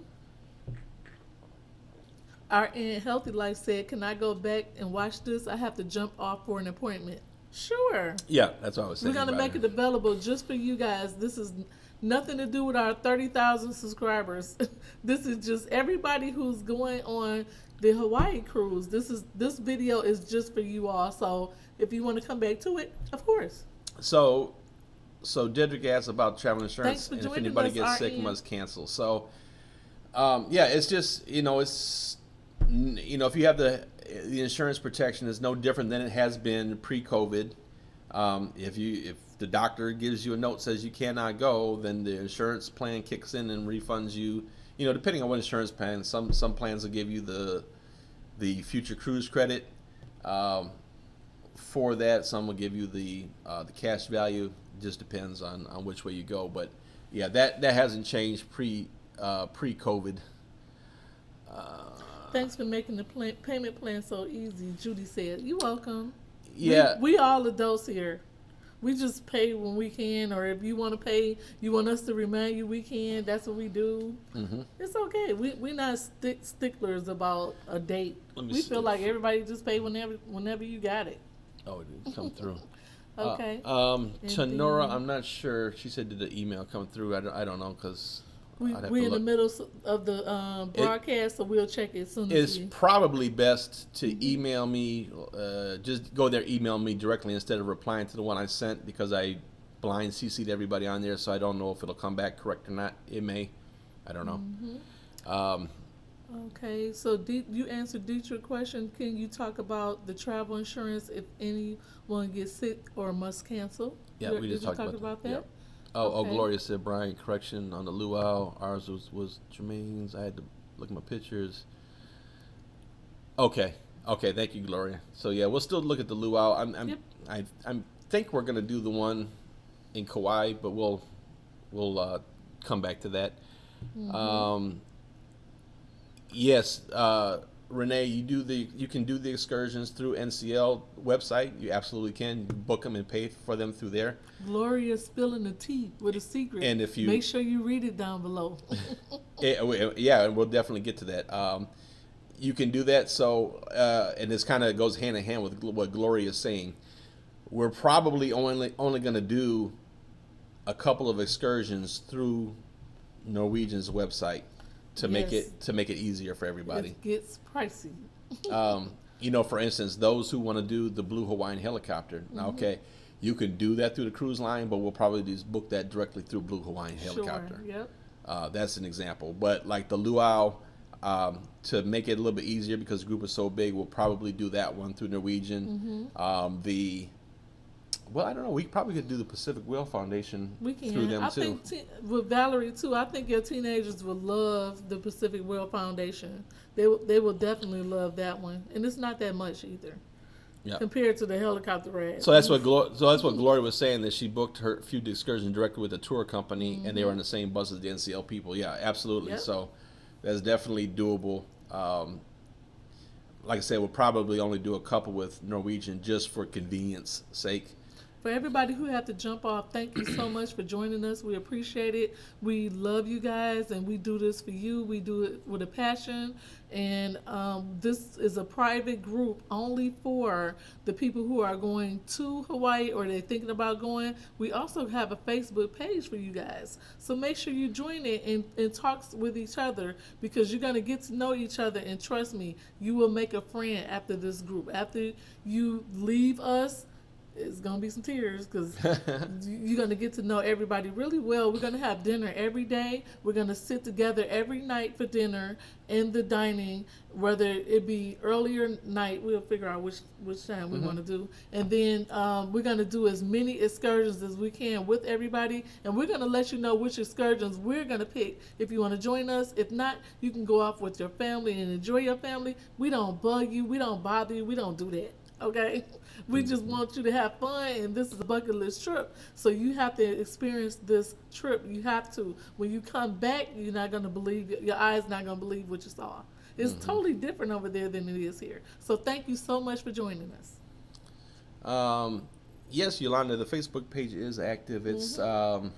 Our Aunt Healthy Life said, can I go back and watch this? I have to jump off for an appointment. Sure. Yeah, that's what I was saying. We're going to make it available just for you guys. This is nothing to do with our 30,000 subscribers. This is just everybody who's going on the Hawaii cruise. This video is just for you all. So if you want to come back to it, of course. So Dedrick asked about travel insurance, and if anybody gets sick, RN. must cancel. So, it's just, if you have the insurance protection, is no different than it has been pre-COVID. If the doctor gives you a note says you cannot go, then the insurance plan kicks in and refunds you. Depending on what insurance plan, some plans will give you the future cruise credit. For that, some will give you the cash value. Just depends on which way you go. But yeah, that hasn't changed pre-COVID. Thanks for making the payment plan so easy, Judy said. You're welcome. Yeah, we all adults here. We just pay when we can, or if you want to pay, you want us to remind you we can. That's what we do. Mm-hmm. It's okay. We're not sticklers about a date. We feel like everybody just pay whenever you got it. Oh, it did come through. Okay. Tanora, I'm not sure. She said, did the email come through? I don't know, because we're in the middle of the broadcast, so we'll check it as soon as it's probably best to email me. Just go there, email me directly instead of replying to the one I sent, because I blind CC'd everybody on there, so I don't know if it'll come back correct or not. It may. I don't know. Mm-hmm. Okay, so you answered Dietrich's question. Can you talk about the travel insurance if anyone gets sick or must cancel? Yeah, we just talked about that. Yep. Okay. Gloria said, Brian, correction on the luau. Ours was Jermaine's. I had to look at my pictures. Okay, thank you, Gloria. So yeah, we'll still look at the luau. I think we're gonna do the one in Kauai, but we'll come back to that. Mm-hmm. Yes, Renee, you can do the excursions through NCL website. You absolutely can. You can book them and pay for them through there. Gloria's spilling the tea with a secret. And if you make sure you read it down below. Yeah, we'll definitely get to that. You can do that. So, and this kind of goes hand in hand with what Gloria is saying. We're probably only going to do a couple of excursions through Norwegian's website. To make it easier for everybody. It gets pricey. For instance, those who want to do the Blue Hawaiian helicopter. Mm-hmm. Now, okay, you can do that through the cruise line, but we'll probably just book that directly through Blue Hawaiian helicopter. Sure. Yep. That's an example. But like the luau, to make it a little bit easier because the group is so big, we'll probably do that one through Norwegian. Mm-hmm. I don't know. We probably could do the Pacific Whale Foundation through them too. I think with Valerie too. I think your teenagers would love the Pacific Whale Foundation. They will definitely love that one, and it's not that much either. Yeah. compared to the helicopter ride. So that's what Gloria was saying, that she booked her few excursions directly with the tour company, and they were on the same bus as the NCL people. Yeah, absolutely. Yep. So that's definitely doable. Like I said, we'll probably only do a couple with Norwegian just for convenience sake. For everybody who had to jump off, thank you so much for joining us. We appreciate it. We love you guys, and we do this for you. We do it with a passion. And this is a private group only for the people who are going to Hawaii or they're thinking about going. We also have a Facebook page for you guys. So make sure you join it and talk with each other, because you're going to get to know each other. And trust me, you will make a friend after this group. After you leave us, it's going to be some tears, because you're going to get to know everybody really well. We're going to have dinner every day. We're going to sit together every night for dinner in the dining, whether it be earlier night. We'll figure out which time we want to do. And then we're going to do as many excursions as we can with everybody. And we're going to let you know which excursions we're going to pick if you want to join us. If not, you can go off with your family and enjoy your family. We don't bug you. We don't bother you. We don't do that. Okay? We just want you to have fun, and this is a bucket list trip. So you have to experience this trip. You have to. When you come back, you're not going to believe, your eyes not going to believe what you saw. It's totally different over there than it is here. So thank you so much for joining us. Yes, Yolanda, the Facebook page is active. It's, oh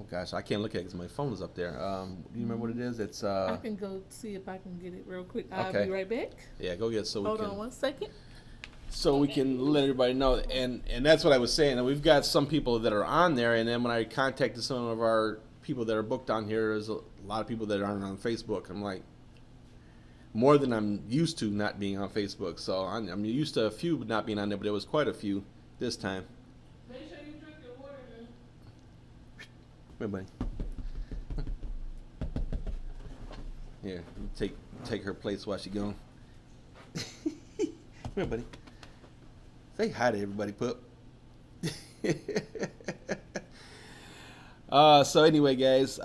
gosh, I can't look at it because my phone is up there. Do you remember what it is? It's, I can go see if I can get it real quick. I'll okay. be right back. Yeah, go get it so Hold we can. on one second. So we can let everybody know, and that's what I was saying. And we've got some people that are on there, and then when I contacted some of our people that are booked on here, there's a lot of people that aren't on Facebook. I'm like, more than I'm used to not being on Facebook. So I'm used to a few not being on there, but there was quite a few this time. Make sure you drink your water now. Come here, buddy. Here, you take her place while she gone. Come here, buddy. Say hi to everybody, pup. So anyway, guys,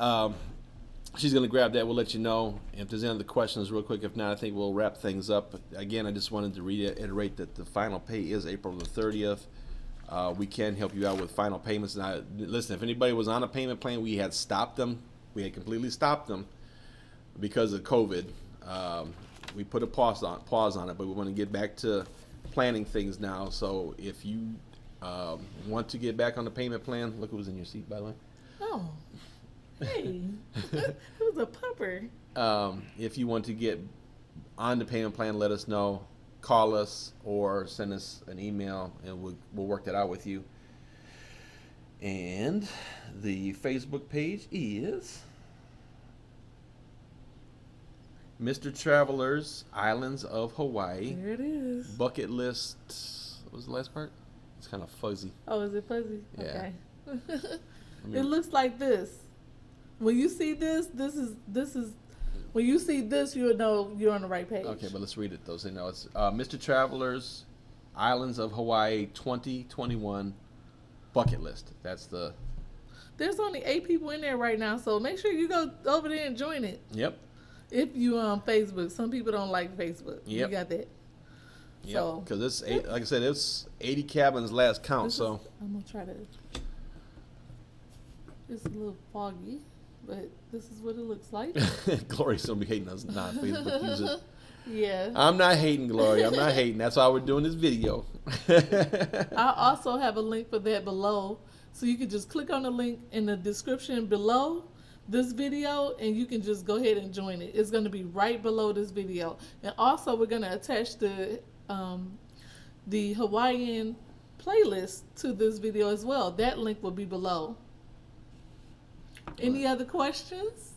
she's going to grab that. We'll let you know if there's any other questions real quick. If not, I think we'll wrap things up. Again, I just wanted to reiterate that the final pay is April the 30th. We can help you out with final payments. Now, listen, if anybody was on a payment plan, we had stopped them. We had completely stopped them because of COVID. We put a pause on it, but we want to get back to planning things now. So if you want to get back on the payment plan, look who's in your seat, by the way. Oh, hey, who's a pupper? If you want to get on the payment plan, let us know. Call us or send us an email, and we'll work that out with you. And the Facebook page is Mr. Traveler's Islands of Hawaii. There it is. Bucket list. What was the last part? It's kind of fuzzy. Oh, is it fuzzy? Yeah. Okay. It looks like this. When you see this is when you see this, you'll know you're on the right page. Okay, but let's read it though. So no, it's Mr. Traveler's Islands of Hawaii 2021 bucket list. That's the. There's only 8 people in there right now, so make sure you go over there and join it. Yep. If you on Facebook, some people don't like Facebook. Yep. You got that. Yep. So, Because it's like I said, it's 80 cabins last count. So I'm gonna try to. It's a little foggy, but this is what it looks like. Gloria's gonna be hating us, not Facebook users. Yeah. I'm not hating, Gloria. I'm not hating. That's why we're doing this video. I also have a link for that below, so you can just click on the link in the description below this video, and you can just go ahead and join it. It's going to be right below this video, and also we're going to attach the Hawaiian playlist to this video as well. That link will be below. Any other questions?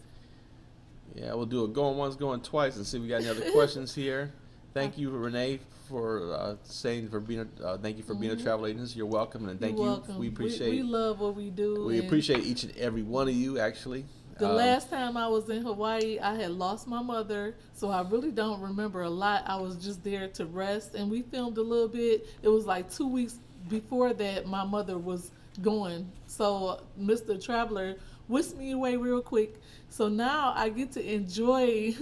Yeah, we'll do a going once, going twice, and see if we got any other questions here. Thank you, Renee, for thank you for being a travel agency. You're welcome, and thank You're you. welcome. We appreciate. We love what we do. We and appreciate each and every one of you. Actually, the last time I was in Hawaii, I had lost my mother, so I really don't remember a lot. I was just there to rest, and we filmed a little bit. It was like 2 weeks before that my mother was going. So Mr. Traveler whisked me away real quick. So now I get to enjoy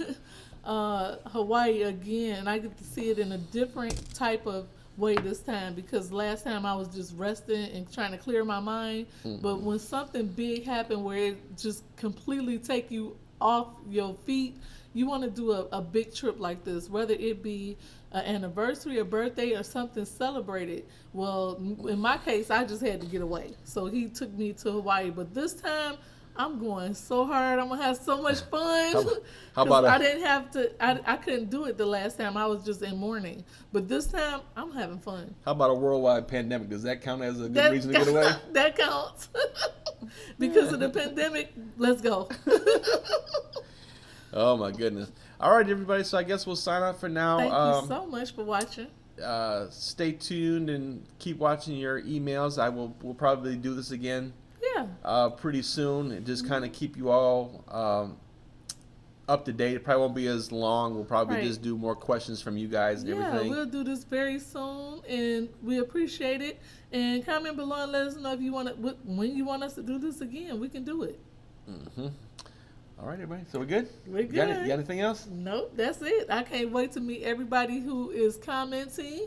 Hawaii again, and I get to see it in a different type of way this time because last time I was just resting and trying to clear my mind. But when something big happened where it just completely take you off your feet, you want to do a big trip like this, whether it be an anniversary, a birthday, or something celebrated. Well, in my case, I just had to get away. So he took me to Hawaii. But this time, I'm going so hard. I'm going to have so much fun. How about I didn't have to, I couldn't do it the last time. I was just in mourning. But this time, I'm having fun. How about a worldwide pandemic? Does that count as a good reason to get away? That counts. Because of the pandemic, let's go. Oh my goodness! All right, everybody. So I guess we'll sign off for now. Thank you so much for watching. Stay tuned and keep watching your emails. We'll probably do this again. Yeah. Pretty soon, and just kind of keep you all up to date. It probably won't be as long. We'll probably just do more questions from you guys and everything. Yeah, we'll do this very soon, and we appreciate it. And comment below and let us know if you want to, when you want us to do this again. We can do it. Mm-hmm. All right, everybody. So we're good? We're good. You got anything else? Nope, that's it. I can't wait to meet everybody who is commenting.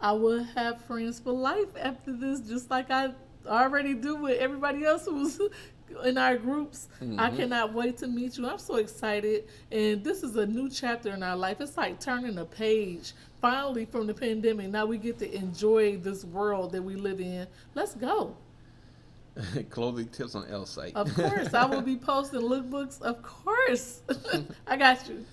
I will have friends for life after this, just like I already do with everybody else who's in our groups. I cannot wait to meet you. I'm so excited. And this is a new chapter in our life. It's like turning a page. Finally, from the pandemic, now we get to enjoy this world that we live in. Let's go. Clothing tips on Elle's site. Of course. I will be posting lookbooks. Of course. I got you.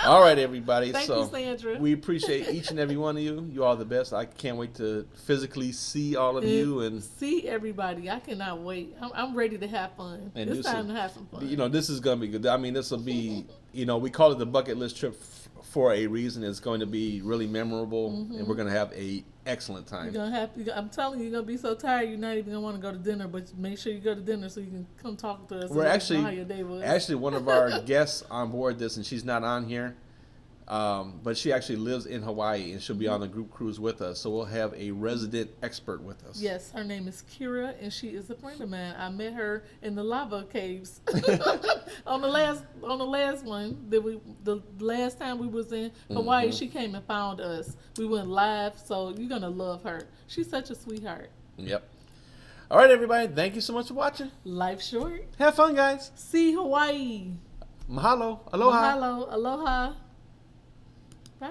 All right, everybody. Thank you, Sandra. We appreciate each and every one of you. You are the best. I can't wait to physically see all of you and see everybody. I cannot wait. I'm ready to have fun. And it's time to have some fun. You know, this is going to be good. I mean, this will be, you know, we call it the bucket list trip for a reason. It's going to be really memorable, and we're going to have a excellent time. You're gonna have. I'm telling you, you're gonna be so tired. You're not even gonna want to go to dinner. But make sure you go to dinner so you can come talk to us. We're how your day was. actually one of our guests on board this, and she's not on here. But she actually lives in Hawaii, and she'll be on the group cruise with us. So we'll have a resident expert with us. Yes, her name is Kira, and she is a friend of mine. I met her in the lava caves on the last one the last time we was in Hawaii. She came and found us. We went live, so you're gonna love her. She's such a sweetheart. Yep. All right, everybody. Thank you so much for watching. Life's short. Have fun, guys. See Hawaii. Mahalo. Aloha. Mahalo. Aloha. Bye.